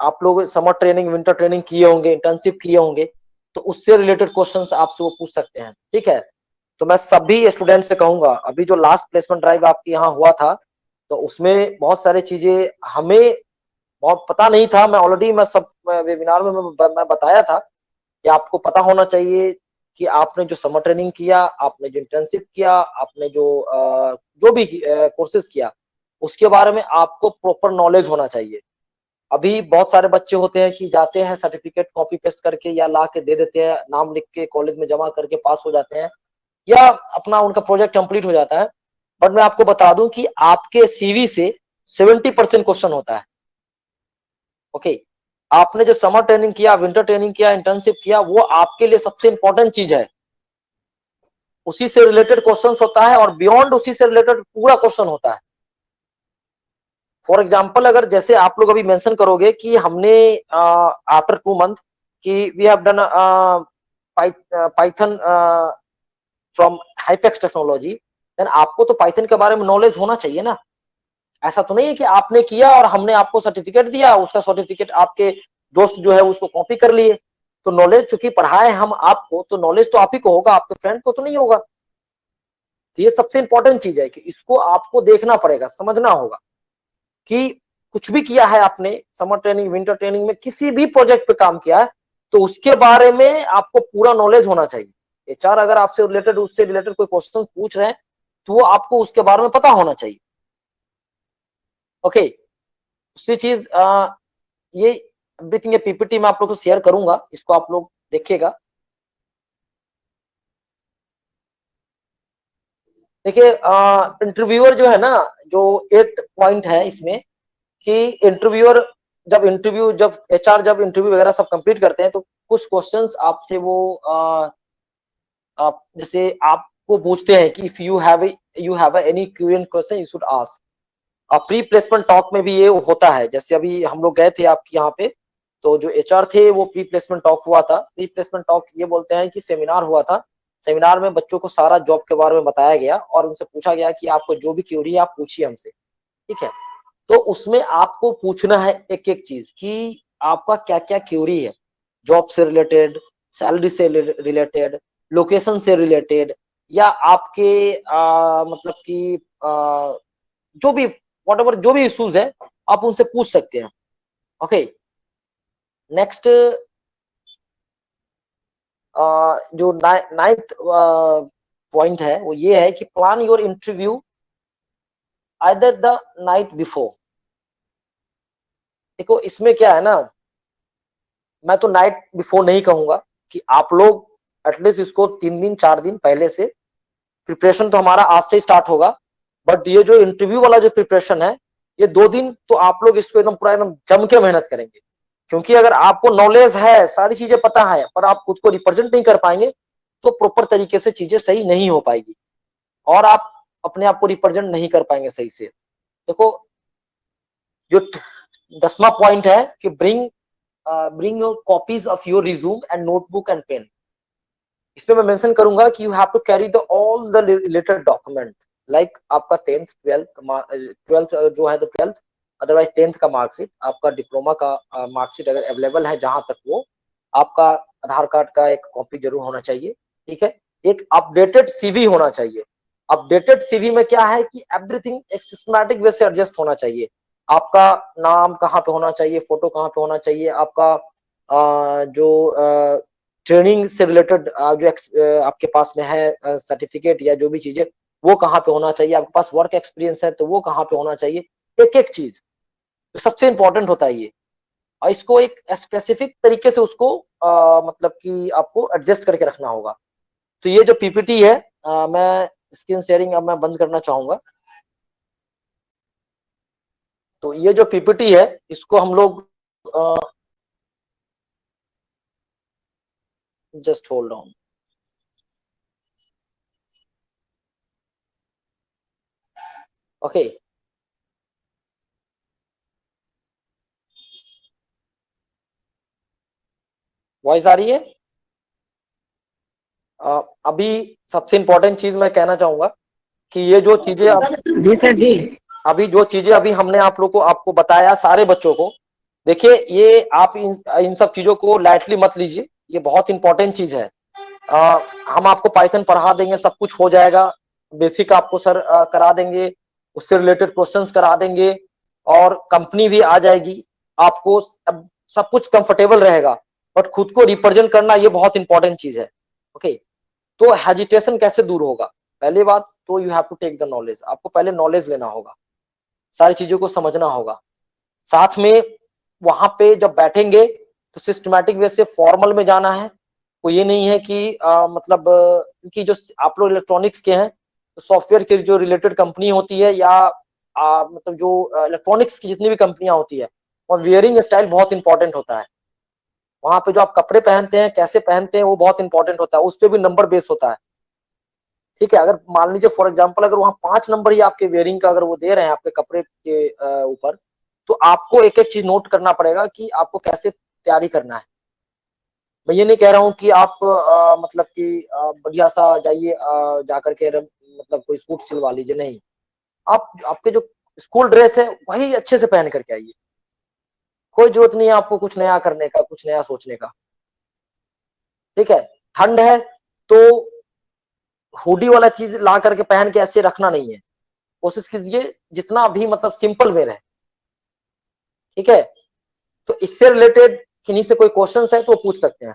Speaker 1: आप लोग समर ट्रेनिंग विंटर ट्रेनिंग किए होंगे, इंटर्नशिप किए होंगे, तो उससे रिलेटेड क्वेश्चंस आपसे वो पूछ सकते हैं, ठीक है। तो मैं सभी स्टूडेंट से कहूंगा, अभी जो लास्ट प्लेसमेंट ड्राइव आपके यहाँ हुआ था, तो उसमें बहुत सारी चीजें हमें बहुत पता नहीं था। मैं ऑलरेडी मैं सब वेबिनार में मैं बताया था कि आपको पता होना चाहिए कि आपने जो समर ट्रेनिंग किया, आपने जो इंटर्नशिप किया, आपने जो भी कोर्सेज किया, उसके बारे में आपको प्रॉपर नॉलेज होना चाहिए। अभी बहुत सारे बच्चे होते हैं कि जाते हैं सर्टिफिकेट कॉपी पेस्ट करके या ला के दे देते हैं, नाम लिख के कॉलेज में जमा करके पास हो जाते हैं, या अपना उनका प्रोजेक्ट कंप्लीट हो जाता है। बट मैं आपको बता दूं कि आपके सीवी से 70% क्वेश्चन होता है, ओके। आपने जो समर ट्रेनिंग किया, विंटर ट्रेनिंग किया, इंटर्नशिप किया, वो आपके लिए सबसे इंपॉर्टेंट चीज है। उसी से रिलेटेड क्वेश्चंस होता है और बियॉन्ड उसी से रिलेटेड पूरा क्वेश्चन होता है। फॉर एग्जाम्पल अगर जैसे आप लोग अभी मेंशन करोगे कि हमने आफ्टर 2 मंथ कि we have done Python from Hypex technology, then आपको तो पाइथन के बारे में नॉलेज होना चाहिए ना। ऐसा तो नहीं है कि आपने किया और हमने आपको सर्टिफिकेट दिया, उसका सर्टिफिकेट आपके दोस्त जो है उसको कॉपी कर लिए। तो नॉलेज चूंकि पढ़ाए हम आपको, तो नॉलेज तो आप ही को होगा, आपके फ्रेंड को तो नहीं होगा। तो ये सबसे इंपॉर्टेंट चीज है कि इसको आपको देखना पड़ेगा, समझना होगा कि कुछ भी किया है आपने, समर ट्रेनिंग, विंटर ट्रेनिंग में किसी भी प्रोजेक्ट पे काम किया है, तो उसके बारे में आपको पूरा नॉलेज होना चाहिए। एचआर अगर आपसे रिलेटेड, उससे रिलेटेड कोई क्वेश्चन पूछ रहे हैं, तो वो आपको उसके बारे में पता होना चाहिए। ओके, दूसरी चीज, ये एवरीथिंग, ये पीपीटी में आप लोग को शेयर करूंगा, इसको आप लोग देखिएगा। देखिए, इंटरव्यूअर जो है ना, जो 8 पॉइंट है इसमें, कि इंटरव्यूअर जब एचआर जब इंटरव्यू वगैरह सब कंप्लीट करते हैं, तो कुछ क्वेश्चंस आपसे वो आप जैसे आपको पूछते हैं कि if you have any curious question you should ask. Pre placement talk में भी ये होता है। जैसे अभी हम लोग गए थे आपके यहाँ पे, तो जो एचआर थे वो प्री प्लेसमेंट टॉक हुआ था। प्री प्लेसमेंट टॉक ये बोलते हैं कि सेमिनार हुआ था। सेमिनार में बच्चों को सारा जॉब के बारे में बताया गया और उनसे पूछा गया कि आपको जो भी क्यूरी है आप पूछिए हमसे, ठीक है। तो उसमें आपको पूछना है एक एक चीज कि आपका क्या क्या क्यूरी है, जॉब से रिलेटेड, सैलरी से रिलेटेड, लोकेशन से रिलेटेड, या आपके मतलब कि जो भी वॉट एवर जो भी इश्यूज है आप उनसे पूछ सकते हैं। ओके, नेक्स्ट, जो नाइन्थ पॉइंट है वो ये है कि plan your interview either the night before. देखो इसमें क्या है ना, मैं तो नाइट बिफोर नहीं कहूंगा, कि आप लोग एटलीस्ट इसको 3 दिन 4 दिन पहले से, प्रिपरेशन तो हमारा आज से स्टार्ट होगा, बट ये जो इंटरव्यू वाला जो प्रिपरेशन है, ये 2 दिन तो आप लोग इसको एकदम पूरा एकदम जम के मेहनत करेंगे। क्योंकि अगर आपको नॉलेज है, सारी चीजें पता है, पर आप खुद को रिप्रेजेंट नहीं कर पाएंगे, तो प्रॉपर तरीके से चीजें सही नहीं हो पाएगी और आप अपने आप को रिप्रेजेंट नहीं कर पाएंगे सही से। देखो, जो 10वां पॉइंट है कि bring your copies of your resume and notebook and pen. इसमें मैं मेंशन करूंगा कि you have to carry the all the related document, like आपका 10th 12th जो है, 12th, अदरवाइज 10th का मार्कशीट, आपका डिप्लोमा का मार्कशीट अगर अवेलेबल है जहां तक, वो आपका आधार कार्ड का एक कॉपी जरूर होना चाहिए, ठीक है। एक अपडेटेड सीवी होना चाहिए। अपडेटेड सीवी में क्या है कि एवरीथिंग एक सिस्टमैटिक वे से एडजस्ट होना चाहिए। आपका नाम कहाँ पे होना चाहिए, फोटो कहाँ पे होना चाहिए, आपका जो ट्रेनिंग से रिलेटेड जो आपके पास में है सर्टिफिकेट या जो भी चीजें, वो कहाँ पे होना चाहिए, आपके पास वर्क एक्सपीरियंस है तो वो कहाँ पे होना चाहिए, एक एक चीज, तो सबसे इंपॉर्टेंट होता है ये। और इसको एक स्पेसिफिक तरीके से उसको मतलब कि आपको एडजस्ट करके रखना होगा। तो ये जो पीपीटी है, मैं स्क्रीन शेयरिंग अब मैं बंद करना चाहूंगा। तो ये जो पीपीटी है इसको हम लोग just hold on. Okay, voice आ रही है? अभी सबसे इंपॉर्टेंट चीज मैं कहना चाहूंगा कि ये जो चीजें
Speaker 2: जी सर जी।
Speaker 1: अभी जो चीजें अभी हमने आप लोग को आपको बताया सारे बच्चों को, देखिए ये आप इन सब चीजों को लाइटली मत लीजिए, ये बहुत इंपॉर्टेंट चीज है। हम आपको पाइथन पढ़ा देंगे, सब कुछ हो जाएगा, बेसिक आपको सर करा देंगे, उससे रिलेटेड क्वेश्चंस करा देंगे और कंपनी भी आ जाएगी, आपको सब कुछ कंफर्टेबल रहेगा, बट खुद को रिप्रेजेंट करना ये बहुत इंपॉर्टेंट चीज है। ओके, तो हेजिटेशन कैसे दूर होगा? पहली बात तो you have to take the knowledge, आपको पहले नॉलेज लेना होगा, सारी चीजों को समझना होगा। साथ में वहां पे जब बैठेंगे तो सिस्टमैटिक वे से फॉर्मल में जाना है। वो ये नहीं है कि मतलब क्योंकि जो आप लोग इलेक्ट्रॉनिक्स के हैं, तो सॉफ्टवेयर की जो रिलेटेड कंपनी होती है या मतलब जो इलेक्ट्रॉनिक्स की जितनी भी कंपनियां होती है, और वियरिंग स्टाइल बहुत इंपॉर्टेंट होता है। वहां पे जो आप कपड़े पहनते हैं, कैसे पहनते हैं, वो बहुत इंपॉर्टेंट होता है, उस पर भी नंबर बेस होता है, ठीक है। अगर मान लीजिए फॉर एग्जाम्पल अगर वहां 5 नंबर ही आपके वेयरिंग का अगर वो दे रहे हैं आपके कपड़े के ऊपर, तो आपको एक एक चीज नोट करना पड़ेगा कि आपको कैसे तैयारी करना है। मैं ये नहीं कह रहा हूँ कि आप मतलब कि बढ़िया सा जाइए जाकर के मतलब कोई सूट सिलवा लीजिए, नहीं। आप आपके जो स्कूल ड्रेस है वही अच्छे से पहन करके आइए। कोई जरूरत नहीं है आपको कुछ नया करने का, कुछ नया सोचने का। ठीक है, ठंड है तो हुडी वाला चीज ला करके पहन के ऐसे रखना नहीं है। कोशिश कीजिए जितना भी मतलब सिंपल में रहे। ठीक है, तो इससे रिलेटेड किन्हीं से कोई क्वेश्चन है तो पूछ सकते हैं।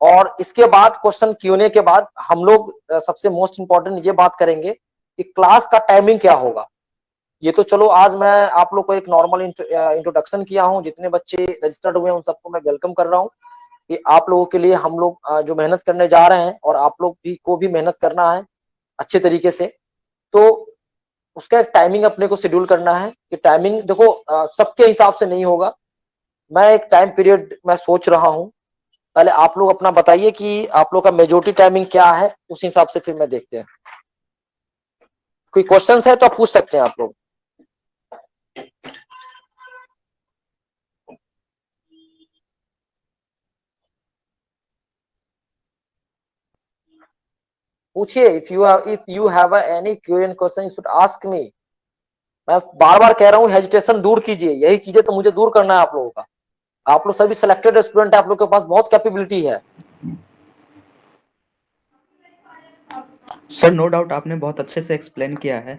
Speaker 1: और इसके बाद क्वेश्चन क्यूएनए के बाद हम लोग सबसे मोस्ट इंपॉर्टेंट ये बात करेंगे कि क्लास का टाइमिंग क्या होगा। ये तो चलो आज मैं आप लोग को एक नॉर्मल इंट्रोडक्शन किया हूँ। जितने बच्चे रजिस्टर्ड हुए हैं उन सबको मैं वेलकम कर रहा हूँ कि आप लोगों के लिए हम लोग जो मेहनत करने जा रहे हैं और आप लोग भी को भी मेहनत करना है अच्छे तरीके से। तो उसका एक टाइमिंग अपने को शेड्यूल करना है कि टाइमिंग देखो सबके हिसाब से नहीं होगा। मैं एक टाइम पीरियड मैं सोच रहा हूँ। पहले आप लोग अपना बताइए कि आप लोग का मेजोरिटी टाइमिंग क्या है, उस हिसाब से फिर मैं देखते हैं। कोई क्वेश्चंस है तो आप पूछ सकते हैं आप लोग। पूछिए, if you have any query question you should ask me. मैं बार बार कह रहा हूँ हेजिटेशन दूर कीजिए, यही चीजें तो मुझे दूर करना है आप लोगों का। आप लोग सभी सिलेक्टेड स्टूडेंट है, आप लोग के पास बहुत कैपेबिलिटी है।
Speaker 3: सर नो डाउट आपने बहुत अच्छे से एक्सप्लेन किया है।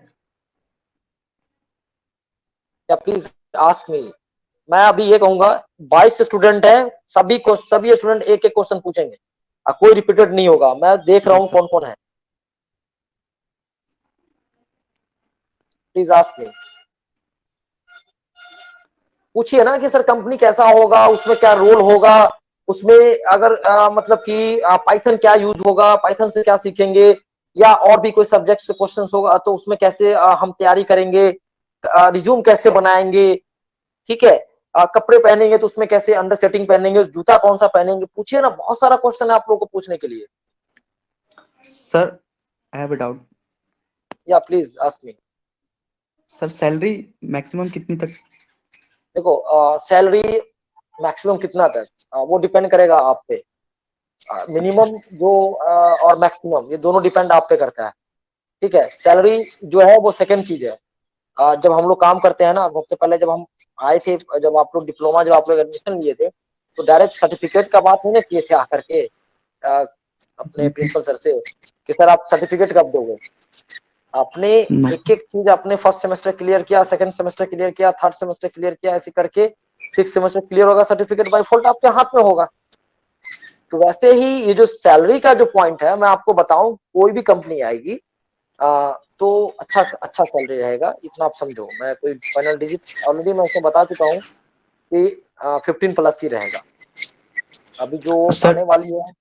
Speaker 1: या प्लीज आस्क मी। मैं अभी ये कहूंगा 22 स्टूडेंट है, सभी स्टूडेंट एक एक क्वेश्चन पूछेंगे, कोई रिपीटेड नहीं होगा। मैं देख रहा
Speaker 3: यस
Speaker 1: हूँ
Speaker 3: सर।
Speaker 1: कौन कौन है। प्लीज आस्क मी। पूछिए ना कि सर कंपनी कैसा होगा, उसमें क्या रोल होगा, उसमें अगर मतलब कि पाइथन क्या यूज होगा, पाइथन से क्या सीखेंगे, या और भी कोई सब्जेक्ट से क्वेश्चन होगा तो उसमें कैसे हम तैयारी करेंगे, रिज्यूम कैसे बनाएंगे। ठीक है, कपड़े पहनेंगे तो उसमें कैसे अंडर सेटिंग पहनेंगे, जूता कौन सा पहनेंगे। पूछिए ना, बहुत सारा क्वेश्चन है आप लोगों को पूछने के लिए।
Speaker 3: Sir I have a doubt.
Speaker 1: या please ask me.
Speaker 3: Sir salary maximum कितनी तक?
Speaker 1: देखो सैलरी मैक्सिमम कितना तक वो डिपेंड करेगा आप पे।
Speaker 3: अच्छा
Speaker 1: मिनिमम जो और मैक्सिमम ये दोनों डिपेंड आप पे करता है। ठीक है, सैलरी जो है वो सेकंड चीज है। जब हम लोग काम करते हैं ना, सबसे पहले जब हम आए थे, जब आप लोग डिप्लोमा जब आप लोग एडमिशन लिए थे तो डायरेक्ट सर्टिफिकेट का बात नहीं ना किए थे आकर के अपने प्रिंसिपल सर से कि सर आप सर्टिफिकेट कब दोगे। आपने
Speaker 3: नो।
Speaker 1: एक एक चीज अपने फर्स्ट सेमेस्टर क्लियर किया, सेकंड सेमेस्टर क्लियर किया, थर्ड सेमेस्टर क्लियर किया, ऐसे करके सिक्स सेमेस्टर क्लियर होगा, सर्टिफिकेट बाय डिफॉल्ट आपके हाथ में होगा। तो वैसे ही ये जो सैलरी का जो पॉइंट है, मैं आपको बताऊं, कोई भी कंपनी आएगी तो अच्छा अच्छा सैलरी रहेगा, इतना आप समझो। मैं कोई फाइनल डिजिट ऑलरेडी मैं उसको बता चुका हूँ कि 15 प्लस ही रहेगा। अभी जो
Speaker 3: सर
Speaker 1: आने वाली है,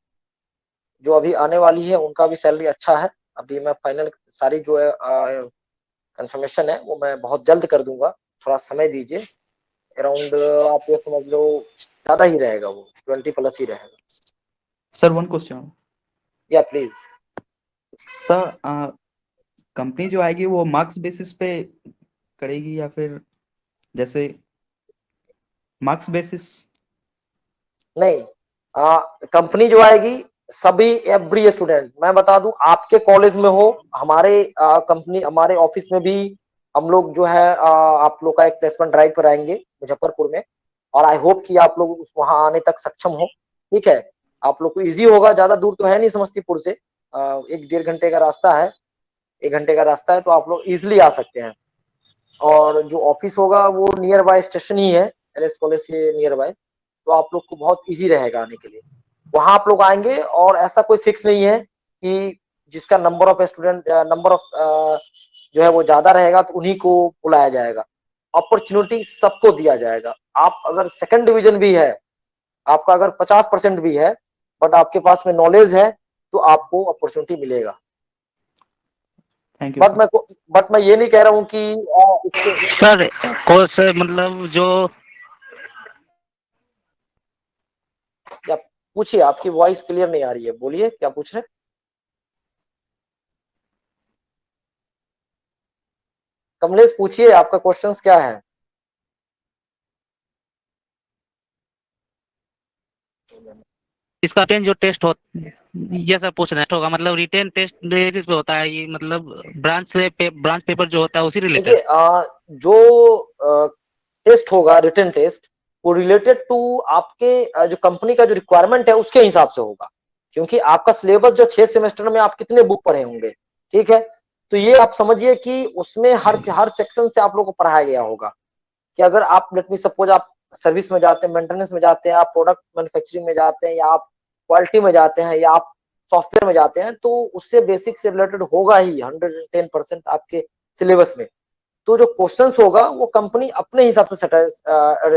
Speaker 1: जो अभी आने वाली है उनका भी सैलरी अच्छा है। अभी मैं फाइनल सारी जो है कंफर्मेशन है वो मैं बहुत जल्द कर दूंगा, थोड़ा समय दीजिए। अराउंड आप ये समझ लो ज्यादा ही रहेगा, वो 20 प्लस ही रहेगा।
Speaker 3: Sir one question.
Speaker 1: या प्लीज।
Speaker 3: सर कंपनी जो आएगी वो मार्क्स बेसिस पे करेगी या फिर जैसे मार्क्स बेसिस?
Speaker 1: नहीं, कंपनी जो आएगी सभी एवरी स्टूडेंट, मैं बता दूं आपके कॉलेज में हो, हमारे कंपनी हमारे ऑफिस में भी हम लोग जो है आप लोग का एक प्लेसमेंट ड्राइव कराएंगे मुजफ्फरपुर में। और आई होप कि आप लोग उस वहां आने तक सक्षम हो। ठीक है, आप लोग को इजी होगा, ज्यादा दूर तो है नहीं समस्तीपुर से, 1 डेढ़ घंटे का रास्ता है, 1 घंटे का रास्ता है, तो आप लोग इजिली आ सकते हैं। और जो ऑफिस होगा वो नियर बाय स्टेशन ही है, एलएस कॉलेज के नियर बाय। तो आप लोग को बहुत इजी रहेगा आने के लिए। वहां आप लोग आएंगे और ऐसा कोई फिक्स नहीं है कि जिसका number of student number of जो है वो ज्यादा रहेगा तो उन्हीं को बुलाया जाएगा। अपॉर्चुनिटी सबको दिया जाएगा। आप अगर सेकंड डिवीजन भी है, आपका अगर 50% भी है, बट आपके पास में नॉलेज है, तो आपको अपॉर्चुनिटी मिलेगा।
Speaker 3: Thank you
Speaker 1: but
Speaker 3: sir.
Speaker 1: मैं बट मैं ये नहीं कह रहा हूँ कि इसके
Speaker 2: सर कोर्स मतलब जो
Speaker 1: या पूछिए, आपकी वॉइस क्लियर नहीं आ रही है, बोलिए क्या पूछ रहे हैं। कमलेश पूछिए, आपका क्वेश्चंस क्या है।
Speaker 2: इसका रिटेन जो टेस्ट हो, ये सब पूछ रहे होगा, मतलब रिटेन टेस्ट बेसिस पे होता है ये, मतलब ब्रांच पेपर जो होता है उसी रिलेटेड।
Speaker 1: देखिए जो टेस्ट होगा रिटन टेस्ट, वो रिलेटेड टू आपके जो कंपनी का जो रिक्वायरमेंट है उसके हिसाब से होगा, क्योंकि आपका सिलेबस जो 6 सेमेस्टर में आप कितने बुक पढ़े होंगे, ठीक है। तो ये आप समझिए कि उसमें हर सेक्शन से आप लोगों को पढ़ाया गया होगा कि अगर आप लेट मी सपोज आप सर्विस में जाते हैं, मेंटेनेंस में जाते हैं, आप प्रोडक्ट मैन्युफैक्चरिंग में जाते हैं, या आप क्वालिटी में जाते हैं, या आप सॉफ्टवेयर में जाते हैं, तो उससे बेसिक से रिलेटेड होगा ही 110% आपके सिलेबस में। तो जो क्वेश्चंस होगा वो कंपनी अपने हिसाब से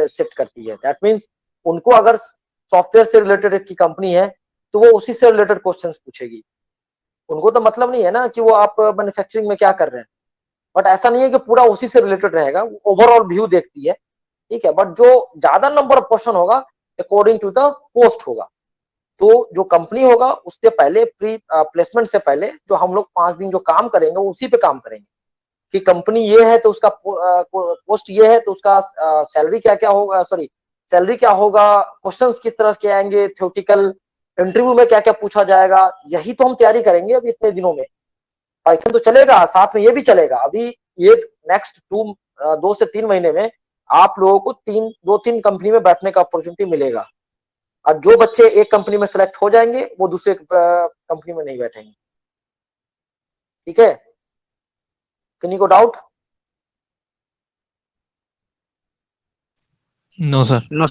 Speaker 1: सेट करती है। दैट मीन्स उनको अगर सॉफ्टवेयर से रिलेटेड की कंपनी है तो वो उसी से रिलेटेड क्वेश्चंस पूछेगी। उनको तो मतलब नहीं है ना कि वो आप मैन्युफैक्चरिंग में क्या कर रहे हैं, बट ऐसा नहीं है कि पूरा उसी से रिलेटेड रहेगा, वो ओवरऑल व्यू देखती है, ठीक है। बट जो ज्यादा नंबर ऑफ क्वेश्चन होगा अकॉर्डिंग टू द पोस्ट होगा। तो जो कंपनी होगा उससे पहले प्री प्लेसमेंट से पहले जो हम लोग 5 दिन जो काम करेंगे वो उसी पे काम करेंगे कि कंपनी ये है तो उसका पोस्ट ये है तो उसका सैलरी क्या क्या होगा, सॉरी सैलरी क्या होगा, क्वेश्चंस किस तरह के आएंगे, थ्योरेटिकल इंटरव्यू में क्या क्या पूछा जाएगा, यही तो हम तैयारी करेंगे अभी इतने दिनों में। पाइथन तो चलेगा, साथ में ये भी चलेगा। अभी ये नेक्स्ट 2 से 3 महीने में आप लोगों को 2-3 कंपनी में बैठने का अपॉर्चुनिटी मिलेगा। और जो बच्चे एक कंपनी में सेलेक्ट हो जाएंगे वो दूसरे कंपनी में नहीं बैठेंगे, ठीक है। किन्हीं को डाउट?
Speaker 2: No sir, no.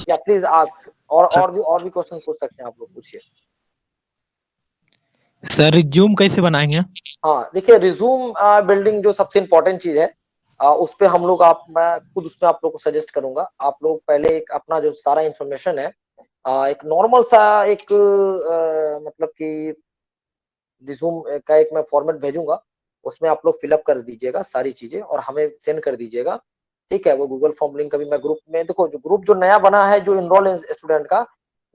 Speaker 1: या प्लीज आस्क, और भी क्वेश्चन पूछ सकते हैं आप लोग, पूछिए।
Speaker 2: सर रिज्यूम कैसे बनाएंगे?
Speaker 1: हाँ देखिए, रिज्यूम बिल्डिंग जो सबसे इम्पोर्टेंट चीज है, उस पे हम लोग मैं खुद उसमें आप लोग को सजेस्ट करूंगा। आप लोग पहले एक अपना जो सारा इंफॉर्मेशन है, एक नॉर्मल सा एक मतलब कि रिज्यूम का एक मैं फॉर्मेट भेजूंगा, उसमें आप लोग फिलअप कर दीजिएगा सारी चीजें और हमें सेंड कर दीजिएगा, ठीक है। वो गूगल फॉर्म लिंक अभी मैं ग्रुप में, देखो जो ग्रुप जो नया बना है जो इनरोल स्टूडेंट का,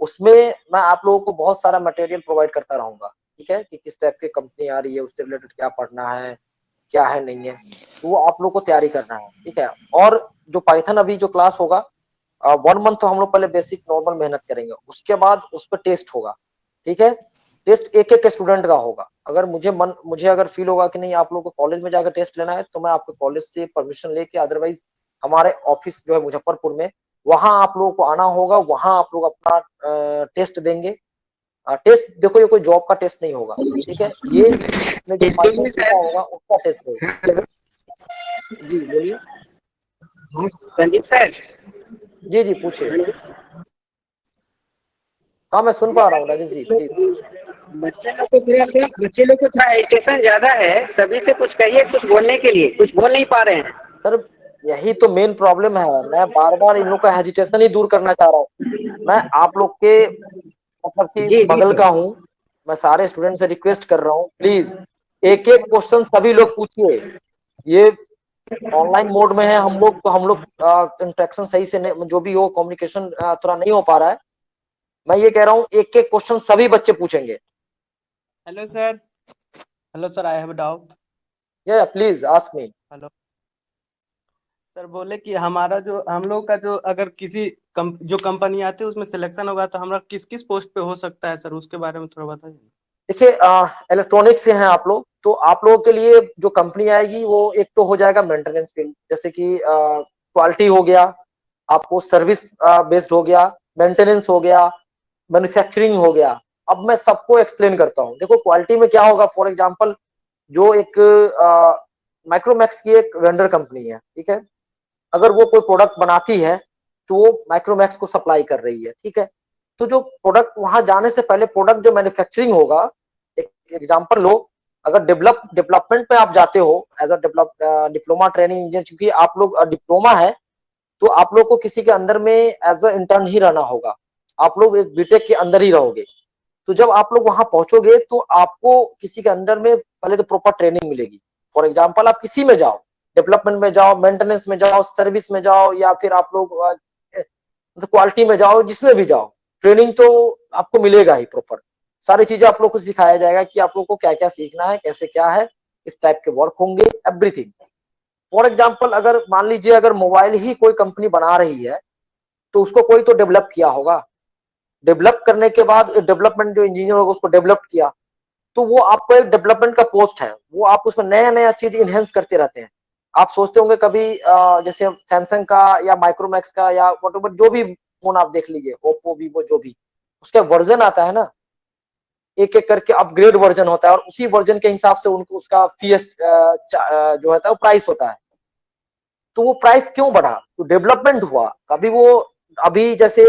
Speaker 1: उसमें मैं आप लोगों को बहुत सारा मटेरियल प्रोवाइड करता रहूंगा, ठीक है, कि किस टाइप की कंपनी आ रही है, उससे रिलेटेड क्या पढ़ना है, क्या है नहीं है, तो वो आप लोग को तैयारी करना है, ठीक है। और जो पाइथन अभी जो क्लास होगा 1 मंथ तो हम लोग पहले बेसिक नॉर्मल मेहनत करेंगे, उसके बाद उस पर टेस्ट होगा, ठीक है। टेस्ट एक एक स्टूडेंट का होगा। अगर मुझे अगर फील होगा कि नहीं आप लोग को कॉलेज में जाकर टेस्ट लेना है तो मैं आपके कॉलेज से परमिशन लेके, अदरवाइज हमारे ऑफिस जो है मुजफ्फरपुर में, वहां आप लोगों को आना होगा, वहां आप लोग अपना टेस्ट देंगे। टेस्ट देखो, ये कोई जॉब का टेस्ट नहीं होगा, ठीक है, ये इसमें जो पाइथन सीखा होगा उसका टेस्ट होगा। जी बोलिए।
Speaker 4: संदीप सर,
Speaker 1: जी जी पूछिए। हाँ मैं सुन पा रहा हूँ राजेश जी, प्लीज।
Speaker 4: बच्चे लोग को थोड़ा एजुकेशन ज्यादा है, सभी से कुछ कहिए, कुछ बोलने के लिए, कुछ बोल नहीं पा रहे हैं।
Speaker 1: सर यही तो मेन प्रॉब्लम है, मैं बार बार इन लोग का हेजिटेशन ही दूर करना चाह रहा हूँ। मैं आप लोग के मतलब कि
Speaker 4: जी जी
Speaker 1: बगल
Speaker 4: सर।
Speaker 1: का हूँ, मैं सारे स्टूडेंट से रिक्वेस्ट कर रहा हूँ, प्लीज एक एक क्वेश्चन सभी लोग पूछिए। ये ऑनलाइन मोड में है हम लोग, तो हम लोग इंटरेक्शन सही से नहीं, जो भी हो कम्युनिकेशन थोड़ा नहीं हो पा रहा है। मैं ये कह रहा हूँ एक एक क्वेश्चन सभी बच्चे पूछेंगे।
Speaker 5: Hello sir, hello sir, I have a doubt.
Speaker 1: या please ask me.
Speaker 5: Hello sir, बोले कि हमारा जो हम लोग का जो अगर किसी जो कंपनी आती है उसमें सिलेक्शन होगा तो हमारा किस किस पोस्ट पे हो सकता है सर, उसके बारे में थोड़ा बताइए।
Speaker 1: देखिए इलेक्ट्रॉनिक से हैं आप लोग, तो आप लोगों के लिए जो कंपनी आएगी वो एक तो हो जाएगा मेंटेनेंस फील्ड, जैसे कि क्वालिटी हो गया, आपको सर्विस बेस्ड हो गया, मेंटेनेंस हो गया, मैन्युफैक्चरिंग हो गया। अब मैं सबको एक्सप्लेन करता हूँ। देखो क्वालिटी में क्या होगा, फॉर एग्जांपल जो एक माइक्रोमैक्स की एक वेंडर कंपनी है, ठीक है, अगर वो कोई प्रोडक्ट बनाती है तो वो माइक्रोमैक्स को सप्लाई कर रही है, ठीक है। तो जो प्रोडक्ट वहां जाने से पहले प्रोडक्ट जो मैन्युफैक्चरिंग होगा, एक एग्जांपल लो, अगर डेवलपमेंट में आप जाते हो as a diploma training engineer, क्योंकि आप लोग डिप्लोमा है तो आप लोग को किसी के अंदर में एज अ इंटर्न ही रहना होगा, आप लोग एक बीटेक के अंदर ही रहोगे। तो जब आप लोग वहां पहुंचोगे तो आपको किसी के अंदर में पहले तो प्रॉपर ट्रेनिंग मिलेगी। फॉर एग्जांपल आप किसी में जाओ, डेवलपमेंट में जाओ, मेंटेनेंस में जाओ, सर्विस में जाओ, या फिर आप लोग क्वालिटी में जाओ, जिसमें भी जाओ, ट्रेनिंग तो आपको मिलेगा ही प्रॉपर। सारी चीजें आप लोग को सिखाया जाएगा कि आप लोग को क्या क्या सीखना है, कैसे क्या है, इस टाइप के वर्क होंगे, एवरीथिंग। फॉर एग्जाम्पल अगर मान लीजिए अगर मोबाइल ही कोई कंपनी बना रही है तो उसको कोई तो डेवलप किया होगा, डेवलप करने के बाद डेवलपमेंट जो इंजीनियर होगा उसको डेवलप किया, तो वो आपको एक डेवलपमेंट का पोस्ट है, वो आप उसमें नया नया चीज इनहेंस करते रहते हैं। आप सोचते होंगे कभी जैसे सैमसंग का या माइक्रोमैक्स का या व्हाटएवर जो भी फोन आप देख लीजिए, ओप्पो वीवो जो भी, उसका वर्जन आता है ना, एक एक करके अपग्रेड वर्जन होता है और उसी वर्जन के हिसाब से उनको उसका फीस जो होता है वो प्राइस होता है। तो वो प्राइस क्यों बढ़ा? तो डेवलपमेंट हुआ। कभी वो अभी जैसे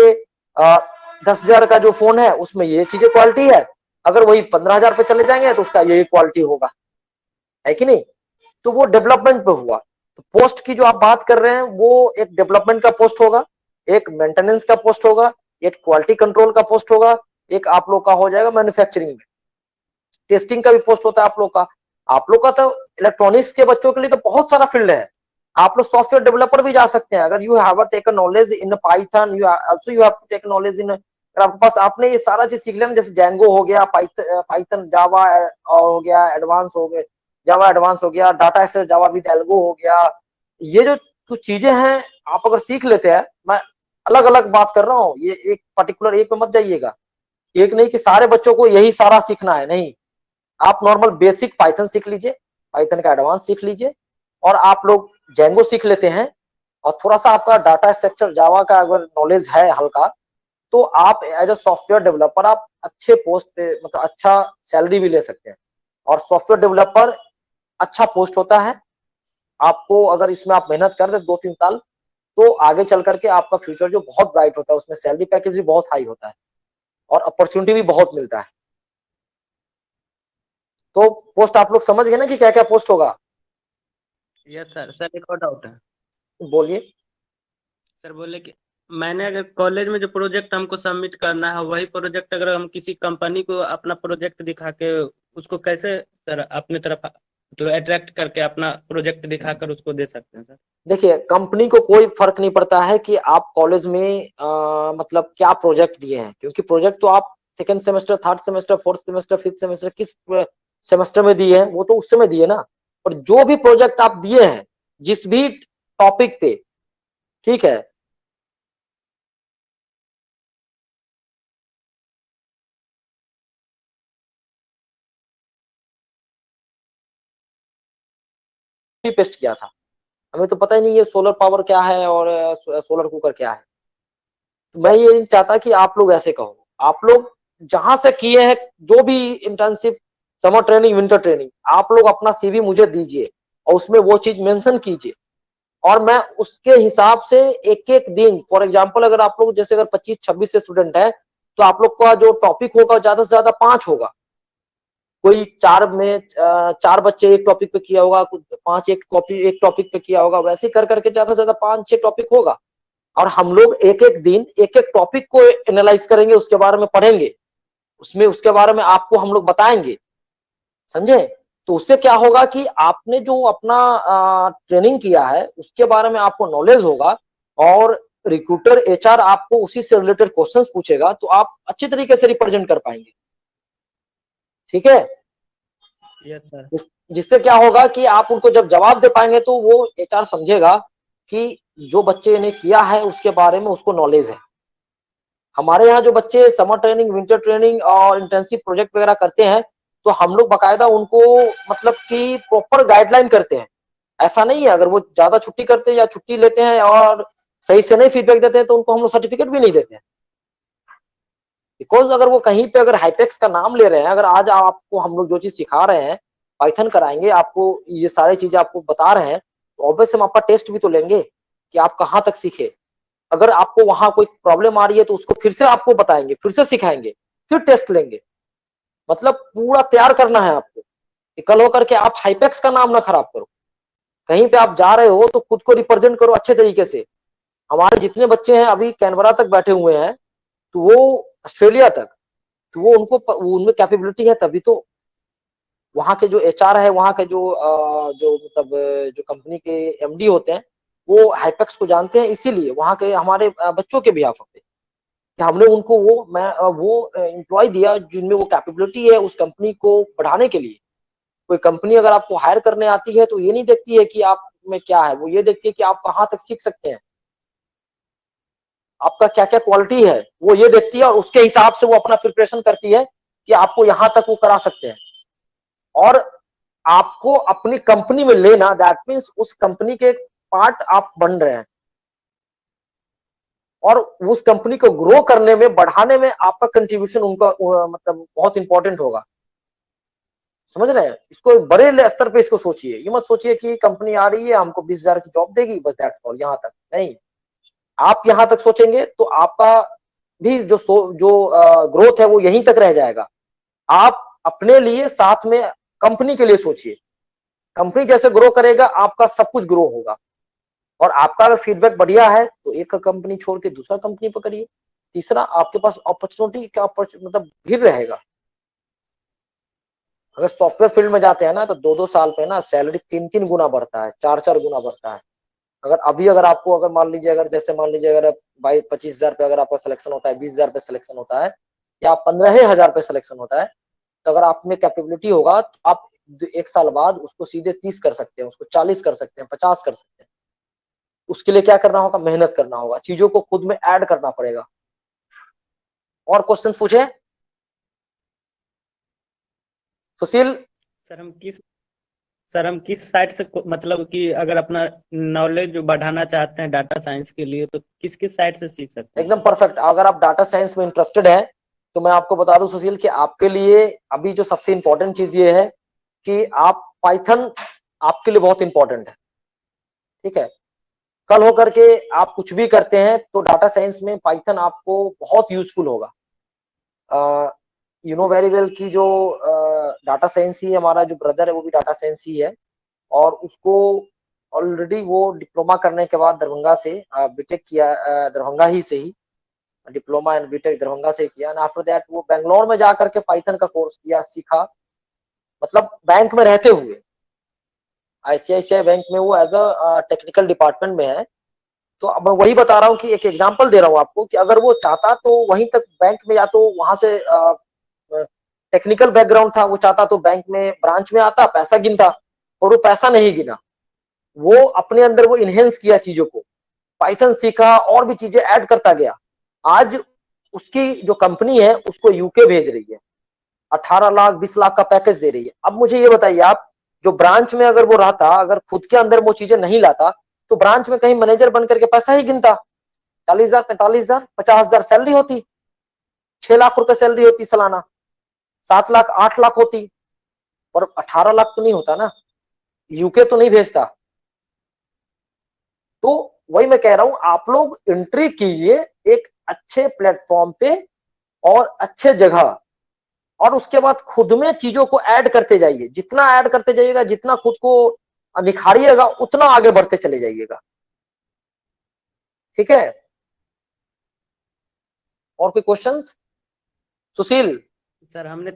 Speaker 1: 10,000 का जो फोन है उसमें ये चीजें क्वालिटी है, अगर वही 15,000 पे चले जाएंगे तो उसका यही क्वालिटी होगा, है कि नहीं? तो वो डेवलपमेंट पे हुआ। तो पोस्ट की जो आप बात कर रहे हैं वो एक डेवलपमेंट का पोस्ट होगा, एक मेंटेनेंस का पोस्ट होगा, एक क्वालिटी कंट्रोल का पोस्ट होगा, एक आप लोग का हो जाएगा मैन्युफैक्चरिंग में। टेस्टिंग का भी पोस्ट होता है आप लोग का। आप लोग का तो इलेक्ट्रॉनिक्स के बच्चों के लिए तो बहुत सारा फील्ड है। आप लोग सॉफ्टवेयर डेवलपर भी जा सकते हैं अगर you have taken knowledge in Python, you also you have to take knowledge in, अगर आपके पास आपने ये सारा चीज सीख लिया ना, जैसे जैंगो हो गया, पाइथन जावा हो गया एडवांस हो गया, जावा एडवांस हो गया, data structure Java with algo हो गया, ये जो कुछ चीजें हैं आप अगर सीख लेते हैं, मैं अलग अलग बात कर रहा हूँ, ये एक पर्टिकुलर एक पे मत जाइएगा, एक नहीं कि सारे बच्चों को यही सारा सीखना है, नहीं। आप नॉर्मल बेसिक पाइथन सीख लीजिए, पाइथन का एडवांस सीख लीजिए, और आप लोग जेंगो सीख लेते हैं और थोड़ा सा आपका डाटा स्ट्रक्चर जावा का अगर नॉलेज है हल्का, तो आप एज अ सॉफ्टवेयर डेवलपर आप अच्छे पोस्ट पे, मतलब अच्छा सैलरी भी ले सकते हैं। और सॉफ्टवेयर डेवलपर अच्छा पोस्ट होता है, आपको अगर इसमें आप मेहनत कर दे 2-3 साल, तो आगे चल करके आपका फ्यूचर जो बहुत ब्राइट होता है, उसमें सैलरी पैकेज भी बहुत हाई होता है और अपॉर्चुनिटी भी बहुत मिलता है। तो पोस्ट आप लोग समझ गए ना कि क्या क्या पोस्ट होगा?
Speaker 5: Yes sir. सर एक और डाउट है।
Speaker 1: बोलिए।
Speaker 5: सर बोले कि मैंने अगर कॉलेज में जो प्रोजेक्ट हमको सबमिट करना है, वही प्रोजेक्ट अगर हम किसी कंपनी को अपना प्रोजेक्ट दिखा के उसको कैसे सर अपने तरफ तो अट्रैक्ट करके अपना प्रोजेक्ट दिखाकर उसको दे सकते हैं सर?
Speaker 1: देखिए, कंपनी को कोई फर्क नहीं पड़ता है कि आप कॉलेज में मतलब क्या प्रोजेक्ट दिए हैं, क्योंकि प्रोजेक्ट तो आप second semester, third semester, fourth semester, fifth semester, किस सेमेस्टर में दिए हैं वो तो उस समय दिए ना। और जो भी प्रोजेक्ट आप दिए हैं जिस भी टॉपिक पे, ठीक है, पेस्ट किया था, हमें तो पता ही नहीं है सोलर पावर क्या है और सोलर कुकर क्या है। तो मैं ये नहीं चाहता कि आप लोग ऐसे कहो। आप लोग जहां से किए हैं जो भी internship, summer training, winter training, आप लोग अपना सीवी मुझे दीजिए और उसमें वो चीज मेंशन कीजिए, और मैं उसके हिसाब से एक एक दिन, फॉर एग्जांपल अगर आप लोग जैसे अगर 25-26 स्टूडेंट है, तो आप लोग का जो टॉपिक होगा ज्यादा से ज्यादा 5 होगा। कोई 4 बच्चे एक टॉपिक पे किया होगा, कुछ 5 एक टॉपिक पे किया होगा, वैसे कर करके ज्यादा से ज्यादा 5-6 टॉपिक होगा। और हम लोग एक एक दिन एक एक टॉपिक को एनालाइज करेंगे, उसके बारे में पढ़ेंगे, उसमें उसके बारे में आपको हम लोग बताएंगे, समझे? तो उससे क्या होगा कि आपने जो अपना ट्रेनिंग किया है उसके बारे में आपको नॉलेज होगा, और रिक्रूटर एचआर आपको उसी से रिलेटेड क्वेश्चंस पूछेगा, तो आप अच्छी तरीके से रिप्रेजेंट कर पाएंगे, ठीक है?
Speaker 5: Yes sir.
Speaker 1: जिससे क्या होगा कि आप उनको जब जवाब दे पाएंगे तो वो एचआर समझेगा कि जो बच्चे ने किया है उसके बारे में उसको नॉलेज है। हमारे यहाँ जो बच्चे समर ट्रेनिंग, विंटर ट्रेनिंग और इंटर्नशिप प्रोजेक्ट वगैरह करते हैं, तो हम लोग बकायदा उनको मतलब कि प्रॉपर गाइडलाइन करते हैं। ऐसा नहीं है अगर वो ज्यादा छुट्टी करते हैं या छुट्टी लेते हैं और सही से नहीं फीडबैक देते हैं, तो उनको हम लोग सर्टिफिकेट भी नहीं देते हैं। बिकॉज अगर वो कहीं पे अगर हाइपेक्स का नाम ले रहे हैं, अगर आज आपको हम लोग जो चीज सिखा रहे हैं, पाइथन कराएंगे आपको, ये सारी चीजें आपको बता रहे हैं, तो ऑब्वियस हम आपका टेस्ट भी तो लेंगे कि आप कहाँ तक सीखे। अगर आपको वहां कोई प्रॉब्लम आ रही है तो उसको फिर से आपको बताएंगे, फिर से सिखाएंगे, फिर टेस्ट लेंगे। मतलब पूरा तैयार करना है आपको कि कल होकर के आप हाइपेक्स का नाम ना खराब करो। कहीं पे आप जा रहे हो तो खुद को रिप्रेजेंट करो अच्छे तरीके से। हमारे जितने बच्चे हैं अभी कैनबरा तक बैठे हुए हैं, तो वो ऑस्ट्रेलिया तक, तो वो उनको उनमें कैपेबिलिटी है, तभी तो वहां के जो एचआर है, वहां के जो मतलब जो कंपनी के एमडी होते हैं, वो हाइपेक्स को जानते हैं, इसीलिए वहां के हमारे बच्चों के बिहाफ पे कि हमने उनको वो एम्प्लॉय दिया जिनमें वो कैपेबिलिटी है उस कंपनी को बढ़ाने के लिए। कोई कंपनी अगर आपको हायर करने आती है तो ये नहीं देखती है कि आप में क्या है, वो ये देखती है कि आप कहाँ तक सीख सकते हैं। आपका क्या क्या क्वालिटी है वो ये देखती है, और उसके हिसाब से वो अपना प्रिपरेशन करती है कि आपको यहां तक वो करा सकते हैं। और आपको अपनी कंपनी में लेना, दैट मीन्स उस कंपनी के पार्ट आप बन रहे हैं, और उस कंपनी को ग्रो करने में, बढ़ाने में आपका कंट्रीब्यूशन उनका मतलब बहुत इंपॉर्टेंट होगा। समझ रहे हैं? इसको बड़े स्तर पे इसको सोचिए, ये मत सोचिए कि कंपनी आ रही है हमको 20,000 की जॉब देगी बस, दैट्स ऑल, यहां तक नहीं। आप यहां तक सोचेंगे तो आपका भी जो ग्रोथ है वो यहीं तक रह जाएगा। आप अपने लिए साथ में कंपनी के लिए सोचिए। कंपनी जैसे ग्रो करेगा आपका सब कुछ ग्रो होगा। और आपका अगर फीडबैक बढ़िया है तो एक कंपनी छोड़ के दूसरा कंपनी पकड़िए, तीसरा आपके पास अपॉर्चुनिटी का मतलब भीड़ रहेगा। अगर सॉफ्टवेयर फील्ड में जाते हैं ना तो 2-2 साल पे ना सैलरी 3-3 गुना बढ़ता है, 4-4 गुना बढ़ता है। अगर आपको अगर मान लीजिए, अगर 25,000 पे अगर आपका सिलेक्शन होता है, 20,000 पे सिलेक्शन होता है, या 15,000 पे सिलेक्शन होता है, तो अगर आप में कैपेबिलिटी होगा तो आप 1 साल बाद उसको सीधे 30 कर सकते हैं, उसको 40 कर सकते हैं, 50 कर सकते हैं। उसके लिए क्या करना होगा? मेहनत करना होगा, चीजों को खुद में ऐड करना पड़ेगा। और क्वेश्चन पूछे सुशील?
Speaker 5: सर हम किस सर हम किस साइड से मतलब कि अगर अपना नॉलेज बढ़ाना चाहते हैं डाटा साइंस के लिए तो किस किस साइड से सीख सकते हैं
Speaker 1: एकदम
Speaker 5: सर?
Speaker 1: परफेक्ट। अगर आप डाटा साइंस में इंटरेस्टेड है तो मैं आपको बता दूं सुशील कि आपके लिए अभी जो सबसे इंपॉर्टेंट चीज ये है कि आप पाइथन आपके लिए बहुत इंपॉर्टेंट है। ठीक है? कल होकर के आप कुछ भी करते हैं तो डाटा साइंस में पाइथन आपको बहुत यूजफुल होगा। यू नो वेरी वेल कि जो डाटा साइंस ही हमारा जो ब्रदर है वो भी डाटा साइंस ही है, और उसको ऑलरेडी वो डिप्लोमा करने के बाद दरभंगा से बीटेक किया, दरभंगा ही से ही डिप्लोमा एंड बीटेक दरभंगा से किया। एंड आफ्टर दैट वो बेंगलोर में जाकर के पाइथन का कोर्स किया, सीखा, मतलब बैंक में रहते हुए। आईसीआईसीआई बैंक में वो एज अ टेक्निकल डिपार्टमेंट में है। तो अब मैं वही बता रहा हूँ कि एक एग्जांपल दे रहा हूँ आपको कि अगर वो चाहता तो वहीं तक बैंक में, या तो वहां से टेक्निकल बैकग्राउंड था, वो चाहता तो बैंक में ब्रांच में आता, पैसा गिनता, और वो पैसा नहीं गिना। वो अपने अंदर वो इनहेंस किया चीजों को, पाइथन सीखा और भी चीजें ऐड करता गया। आज उसकी जो कंपनी है उसको यूके भेज रही है, 18 लाख 20 लाख का पैकेज दे रही है। अब मुझे ये बताइए आप, जो ब्रांच में अगर वो रहता, अगर खुद के अंदर वो चीजें नहीं लाता, तो ब्रांच में कहीं मैनेजर बन करके पैसा ही गिनता, 40,000 45,000 50,000 सैलरी होती, 6 लाख रुपए सैलरी होती सालाना, 7 लाख 8 लाख होती, और 18 लाख तो नहीं होता ना, यूके तो नहीं भेजता। तो वही मैं कह रहा हूं, आप लोग एंट्री कीजिए एक अच्छे प्लेटफॉर्म पे और अच्छे जगह, और उसके बाद खुद में चीजों को ऐड करते जाइए। जितना ऐड करते जाइएगा, जितना खुद को निखारिएगा, उतना आगे बढ़ते चले जाइएगा। ठीक है? और कोई क्वेश्चंस सुशील?
Speaker 5: सर हमने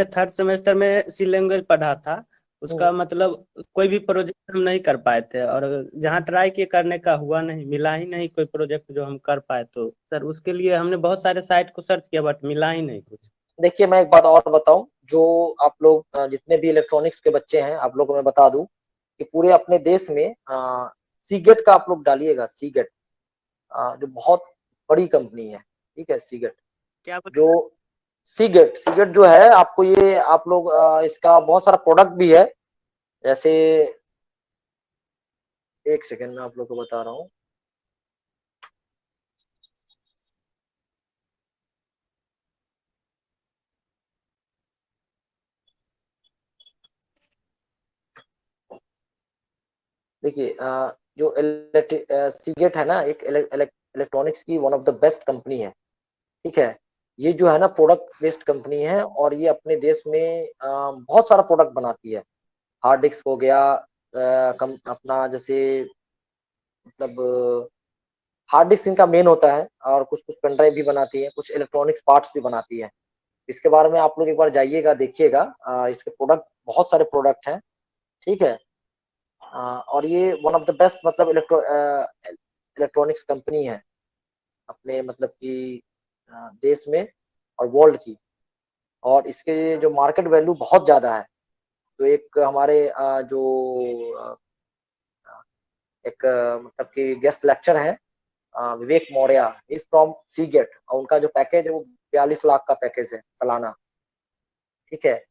Speaker 5: थर्ड सेमेस्टर में सी लैंग्वेज पढ़ा था। उसका मतलब कोई भी प्रोजेक्ट हम नहीं कर पाए थे, और जहाँ ट्राई किए करने का हुआ नहीं, मिला ही नहीं कोई प्रोजेक्ट जो हम कर पाए। तो सर उसके लिए हमने बहुत सारे साइट को सर्च किया बट मिला ही नहीं कुछ।
Speaker 1: देखिए मैं एक बात और बताऊं, जो आप लोग जितने भी इलेक्ट्रॉनिक्स के बच्चे हैं, आप लोगों को मैं बता दूं कि पूरे अपने देश में सीगेट का आप लोग डालिएगा, सीगेट जो बहुत बड़ी कंपनी है। ठीक है? सीगेट
Speaker 5: क्या
Speaker 1: जो सीगेट सीगेट जो है, आपको ये आप लोग इसका बहुत सारा प्रोडक्ट भी है। जैसे एक सेकेंड में आप लोग को बता रहा हूँ। देखिए जो सीगेट है ना, एक इलेक्ट्रॉनिक्स की one of the best company है। ठीक है? ये जो है ना प्रोडक्ट बेस्ड कंपनी है, और ये अपने देश में बहुत सारा प्रोडक्ट बनाती है। हार्ड डिस्क हो गया, अपना जैसे मतलब हार्ड डिस्क इनका मेन होता है, और कुछ कुछ पेन ड्राइव भी बनाती है, कुछ इलेक्ट्रॉनिक्स पार्ट्स भी बनाती है। इसके बारे में आप लोग एक बार जाइएगा, देखिएगा, इसके प्रोडक्ट बहुत सारे प्रोडक्ट हैं। ठीक है? और ये वन ऑफ द बेस्ट मतलब इलेक्ट्रॉनिक्स कंपनी है अपने मतलब कि देश में और वर्ल्ड की। और इसके जो मार्केट वैल्यू बहुत ज्यादा है। तो एक हमारे जो एक मतलब कि गेस्ट लेक्चर है, विवेक मौर्य इज फ्रॉम सीगेट, और उनका जो पैकेज है वो 42 लाख का पैकेज है सालाना। ठीक है,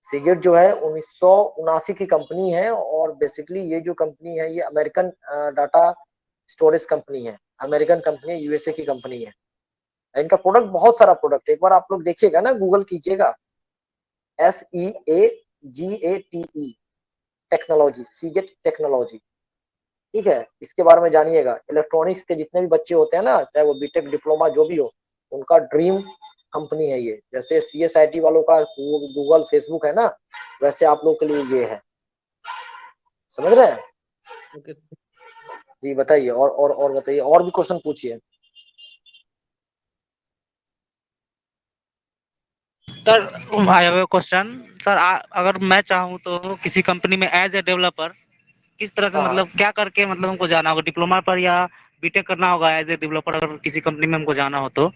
Speaker 1: सीगेट जो है 1979 की कंपनी है, और बेसिकली ये जो कंपनी है ये अमेरिकन डाटा स्टोरेज कंपनी है, अमेरिकन कंपनी है, यूएसए की कंपनी है। इनका प्रोडक्ट बहुत सारा प्रोडक्ट है, एक बार आप लोग देखिएगा ना, गूगल कीजिएगा, SEAGATE टेक्नोलॉजी, सीगेट टेक्नोलॉजी। ठीक है, इसके बारे में जानिएगा। इलेक्ट्रॉनिक्स के जितने भी बच्चे होते हैं ना, चाहे वो बीटेक डिप्लोमा जो भी हो, उनका ड्रीम कंपनी है ये। जैसे CSIT वालों का गूगल फेसबुक है ना, वैसे आप लोग के लिए ये है। समझ रहे हैं?
Speaker 5: ओके।
Speaker 1: जी बताइए, और बताइए, और भी क्वेश्चन पूछिए।
Speaker 2: Sir I have a question. Sir अगर मैं चाहूँ तो किसी कंपनी में एज ए डेवलपर किस तरह से,
Speaker 1: हाँ
Speaker 2: मतलब क्या करके, मतलब हमको जाना होगा डिप्लोमा पर या बीटेक करना होगा एज ए डेवलपर, अगर किसी कंपनी में हमको जाना हो तो?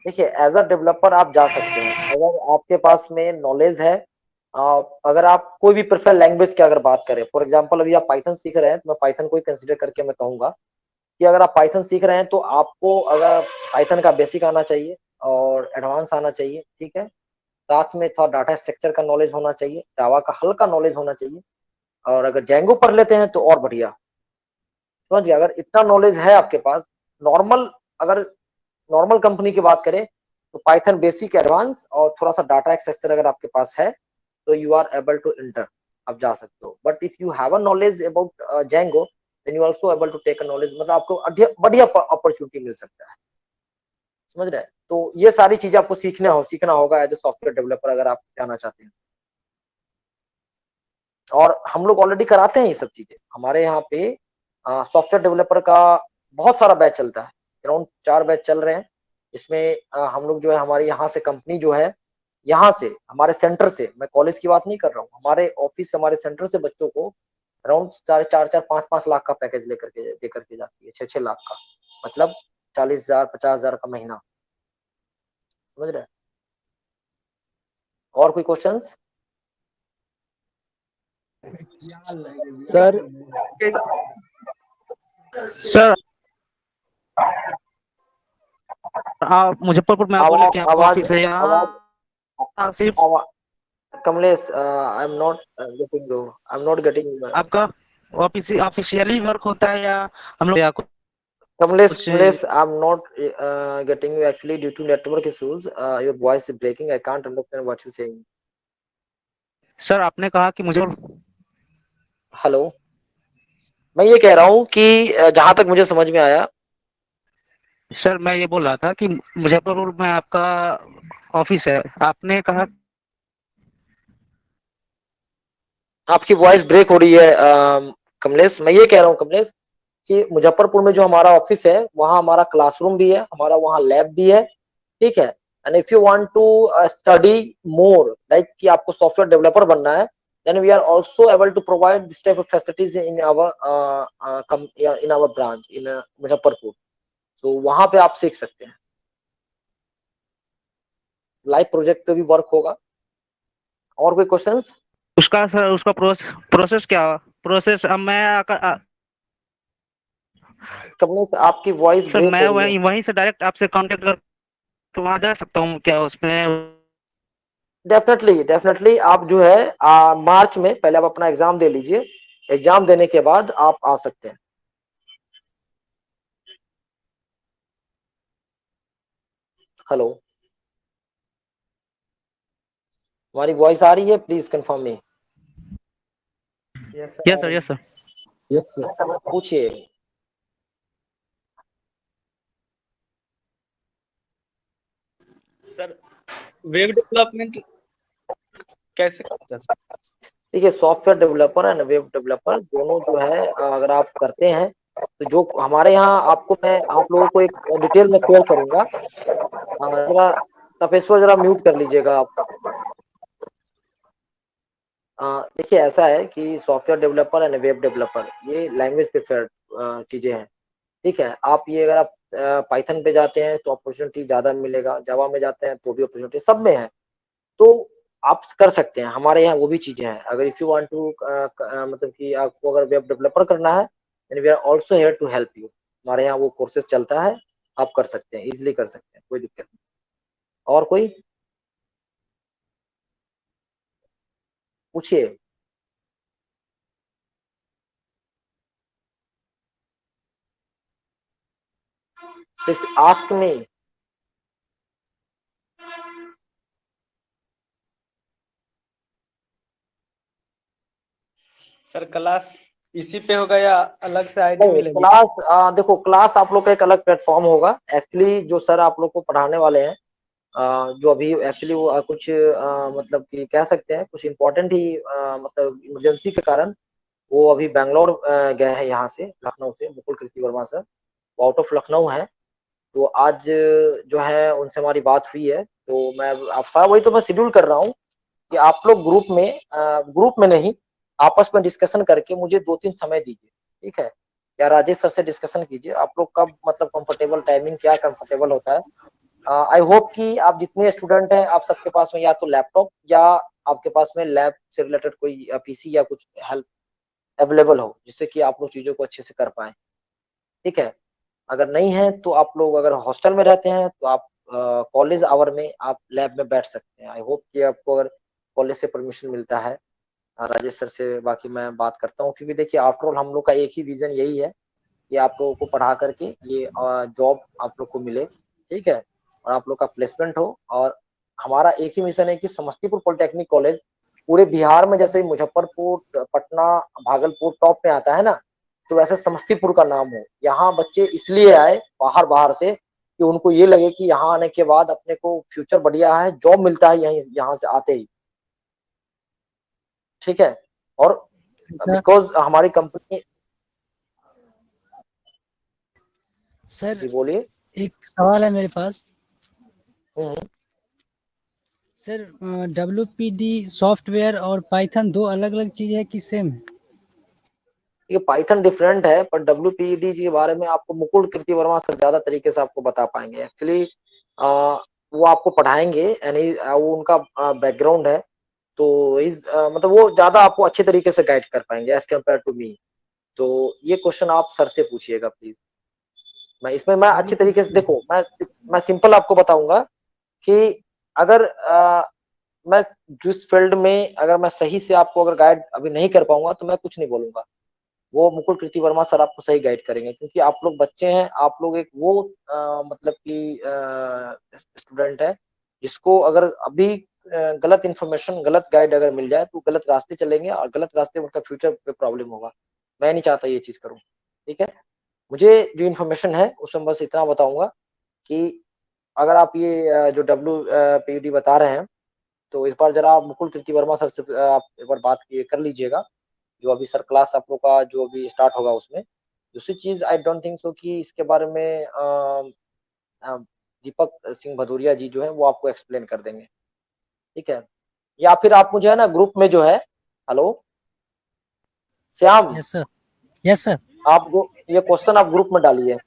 Speaker 1: देखिए, एज अ डेवलपर आप जा सकते हैं अगर आपके पास में नॉलेज है। अगर आप कोई भी प्रेफर लैंग्वेज की अगर बात करें, फॉर एग्जांपल अभी आप पाइथन सीख रहे हैं, तो मैं पाइथन को ही कंसीडर करके मैं कहूंगा कि अगर आप पाइथन सीख रहे हैं तो आपको अगर पाइथन का बेसिक आना चाहिए और एडवांस आना चाहिए। ठीक है, साथ में थोड़ा डाटा स्ट्रक्चर का नॉलेज होना चाहिए, जावा का हल्का नॉलेज होना चाहिए, और अगर जेंगो पढ़ लेते हैं तो और बढ़िया। समझिए, अगर इतना नॉलेज है आपके पास, नॉर्मल अगर नॉर्मल कंपनी की बात करें तो पाइथन बेसिक, एडवांस और थोड़ा सा डाटा स्ट्रक्चर अगर आपके पास है तो you are able to enter, आप जा सकते हो। But if you have a knowledge about Django, then you also able to take a knowledge, मतलब आपको बढ़िया अपॉर्चुनिटी मिल सकता है। समझ रहे हैं? तो ये सारी चीजें आपको सीखना होगा एज ए सॉफ्टवेयर डेवलपर, अगर आप जाना चाहते हैं। और हम लोग ऑलरेडी कराते हैं ये सब चीजें। हमारे यहाँ पे सॉफ्टवेयर डेवलपर का बहुत सारा बैच चलता है, अराउंड 4 बैच चल रहे हैं। इसमें हम लोग जो है, हमारे यहाँ से कंपनी जो है, यहाँ से हमारे सेंटर से, मैं कॉलेज की बात नहीं कर रहा हूँ, हमारे ऑफिस से, हमारे सेंटर से बच्चों को अराउंड 4-5 लाख का पैकेज दे करके जाती है, 6-6 लाख का, मतलब 40,000 50,000 का महीना। समझ रहे हैं? और कोई क्वेश्चंस?
Speaker 2: सर सर आप मुजफ्फरपुर में आप बोले कि आपका
Speaker 1: आवाज
Speaker 2: ऑफिस है
Speaker 1: आवाज
Speaker 2: यहाँ सिर्फ
Speaker 1: आवाज Kamlesh, I am not getting you, I am not getting.
Speaker 2: आपका ऑफिस ऑफिशियली वर्क होता है या हम लोग या कुछ?
Speaker 1: Kamlesh, I'm not getting you actually due to network issues. Your voice is breaking. I can't understand what you're saying.
Speaker 2: Sir आपने कहा कि मुझे,
Speaker 1: हेलो, मैं ये कह रहा हूँ कि जहां तक मुझे समझ में आया,
Speaker 2: सर मैं ये बोल रहा था कि मुजफ्फरपुर में आपका ऑफिस है, आपने कहा।
Speaker 1: आपकी वॉइस ब्रेक हो रही है कमलेश। मैं ये कह रहा हूँ कमलेश कि मुजफ्फरपुर में जो हमारा ऑफिस है, वहाँ हमारा क्लासरूम भी है, हमारा वहाँ लैब भी है। ठीक है, and if you want to study more, like कि आपको सॉफ्टवेयर डेवलपर बनना है, then we are also able to provide this type of facilities in our branch in Muzaffarpur. तो वहां पे आप सीख सकते हैं, लाइव प्रोजेक्ट पे भी वर्क होगा। और कोई क्वेश्चंस?
Speaker 2: उसका सर, उसका प्रोसेस क्या, प्रोसेस अब मैं
Speaker 1: कमलेश, आपकी वॉइस
Speaker 2: सर
Speaker 1: ब्रेक
Speaker 2: मैं
Speaker 1: हो रही है।
Speaker 2: वहीं से डायरेक्ट आपसे कांटेक्ट कर वहाँ जा सकता हूँ क्या उसमें?
Speaker 1: डेफिनेटली डेफिनेटली, आप जो है मार्च में पहले आप अपना एग्जाम दे लीजिए, एग्जाम देने के बाद आप आ सकते हैं। हेलो, हमारी वॉइस आ रही है? Please confirm me.
Speaker 5: Yes
Speaker 2: yes sir, yes sir.
Speaker 1: पूछिए।
Speaker 5: सर, वेब डेवलपमेंट कैसे करते हैं?
Speaker 1: देखिए, software developer and web developer दोनों जो है, अगर आप करते हैं तो जो हमारे यहाँ, आपको मैं आप लोगों को एक डिटेल में शेयर करूंगा। जरा तपेश्वर, जरा म्यूट कर लीजिएगा आप। देखिए, ऐसा है कि software developer and web developer ये लैंग्वेज प्रेफर्ड चीजें हैं। ठीक है, आप ये अगर आप पाइथन पे जाते हैं तो अपॉर्चुनिटी ज्यादा मिलेगा, जावा में जाते हैं तो भी अपॉर्चुनिटी, सब में है। तो आप कर सकते हैं, हमारे यहाँ वो भी चीजें हैं। अगर इफ यू वांट टू मतलब कि आपको अगर वेब डेवलपर करना है, then we are also here to help you. हमारे यहाँ वो कोर्सेज चलता है, आप कर सकते हैं, इजिली कर सकते हैं, कोई दिक्कत नहीं। और कोई पूछिए। Please ask me.
Speaker 5: Sir class इसी पे होगा या अलग से आईडी
Speaker 1: नहीं,
Speaker 5: मिलेगी?
Speaker 1: क्लास देखो, क्लास आप लोग का एक अलग प्लेटफॉर्म होगा। एक्चुअली जो सर आप लोग को पढ़ाने वाले हैं, जो अभी एक्चुअली वो कुछ मतलब कि कह सकते हैं कुछ इम्पोर्टेंट ही मतलब इमरजेंसी के कारण वो अभी बैंगलोर गए हैं, यहाँ से लखनऊ से, मुकुल कीर्ति वर्मा सर, वो आउट ऑफ लखनऊ है। तो आज जो है उनसे हमारी बात हुई है, तो मैं आप साहब वही तो मैं शेड्यूल कर रहा हूँ कि आप लोग ग्रुप में नहीं, आपस में डिस्कशन करके मुझे 2-3 समय दीजिए, ठीक है? या राजेश सर से डिस्कशन कीजिए, आप लोग कब मतलब कंफर्टेबल, टाइमिंग क्या कंफर्टेबल होता है। आई होप कि आप जितने स्टूडेंट हैं, आप सबके पास में या तो लैपटॉप या आपके पास में लैब से रिलेटेड कोई पीसी या कुछ हेल्प अवेलेबल हो, जिससे कि आप लोग चीजों को अच्छे से कर पाए, ठीक है? अगर नहीं है तो आप लोग अगर हॉस्टल में रहते हैं तो आप कॉलेज आवर में आप लैब में बैठ सकते हैं। आई होप कि आपको अगर कॉलेज से परमिशन मिलता है, राजेश सर से बाकी मैं बात करता हूँ, क्योंकि देखिए आफ्टर ऑल हम लोग का एक ही विजन यही है कि आप लोगों को पढ़ा करके ये जॉब आप लोग को मिले, ठीक है? और आप लोग का प्लेसमेंट हो। और हमारा एक ही मिशन है कि समस्तीपुर पॉलिटेक्निक कॉलेज पूरे बिहार में, जैसे मुजफ्फरपुर, पटना, भागलपुर टॉप में आता है ना, तो वैसे समस्तीपुर का नाम हो। यहाँ बच्चे इसलिए आए बाहर बाहर से कि उनको ये लगे कि यहाँ आने के बाद अपने को फ्यूचर बढ़िया है, जॉब मिलता है यहीं, यहाँ से आते ही, ठीक है? और बिकॉज हमारी कंपनी।
Speaker 6: सर
Speaker 1: जी बोलिए।
Speaker 6: एक सवाल है मेरे पास।
Speaker 1: हम्म।
Speaker 6: सर WPD सॉफ्टवेयर और पाइथन दो अलग अलग चीज है कि सेम है?
Speaker 1: ये पाइथन डिफरेंट है, पर WPED के बारे में आपको मुकुल कीर्ति वर्मा सर ज्यादा तरीके से आपको बता पाएंगे। एक्चुअली वो आपको पढ़ाएंगे, यानी वो उनका बैकग्राउंड है, तो इस मतलब वो ज्यादा आपको अच्छे तरीके से गाइड कर पाएंगे एज कम्पेयर टू मी। तो ये क्वेश्चन आप सर से पूछिएगा प्लीज। मैं अच्छे तरीके से, देखो मैं सिंपल आपको बताऊंगा कि अगर मैं जिस फील्ड में अगर मैं सही से आपको अगर गाइड अभी नहीं कर पाऊंगा तो मैं कुछ नहीं बोलूंगा। वो मुकुल कीर्ति वर्मा सर आपको सही गाइड करेंगे, क्योंकि आप लोग बच्चे हैं, आप लोग एक वो मतलब कि स्टूडेंट है जिसको अगर अभी गलत इन्फॉर्मेशन, गलत गाइड अगर मिल जाए तो गलत रास्ते चलेंगे और गलत रास्ते में उनका फ्यूचर पे प्रॉब्लम होगा। मैं नहीं चाहता ये चीज करूं, ठीक है? मुझे जो इन्फॉर्मेशन है उसमें बस इतना बताऊंगा कि अगर आप ये जो WPED बता रहे हैं, तो इस बार जरा आप मुकुल कीर्ति वर्मा सर से आप एक बार बात कर लीजिएगा, जो अभी सर क्लास आप लोग का जो अभी स्टार्ट होगा उसमें। दूसरी चीज, आई डोंट थिंक सो कि इसके बारे में दीपक सिंह भदौरिया जी जो है वो आपको एक्सप्लेन कर देंगे, ठीक है? या फिर आप मुझे है ना ग्रुप में जो है, hello Shyam,
Speaker 6: yes sir. Yes sir.
Speaker 1: आप ये क्वेश्चन आप ग्रुप में डालिए,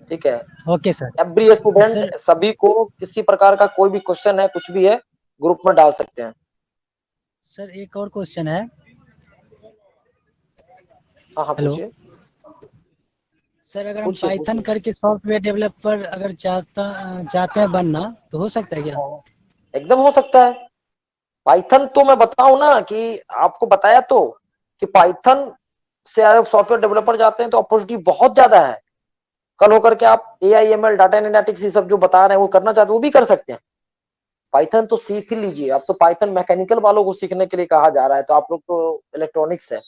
Speaker 1: ठीक है?
Speaker 6: Okay sir.
Speaker 1: Every student,
Speaker 6: sir
Speaker 1: सभी को किसी प्रकार का कोई भी क्वेश्चन है, कुछ भी है, ग्रुप में डाल सकते हैं।
Speaker 6: सर एक और क्वेश्चन है।
Speaker 1: हाँ हाँ
Speaker 6: हेलो
Speaker 1: पूछिए।
Speaker 6: सर, अगर हम
Speaker 1: पूछिए
Speaker 6: पाइथन
Speaker 1: पूछिए।
Speaker 6: करके सॉफ्टवेयर डेवलपर अगर चाहते हैं बनना, तो हो सकता है क्या?
Speaker 1: एकदम हो सकता है। पाइथन तो मैं बताऊं ना कि आपको बताया तो कि पाइथन से अगर सॉफ्टवेयर डेवलपर जाते हैं तो अपॉर्चुनिटी बहुत ज्यादा है। कल होकर के आप AIML, डाटा एनालिटिक्स, ये सब जो बता रहे हैं वो करना चाहते हैं, वो भी कर सकते हैं। पाइथन तो सीख ही लीजिए। अब तो पाइथन मैकेनिकल वालों को सीखने के लिए कहा जा रहा है, तो आप लोग तो इलेक्ट्रॉनिक्स है,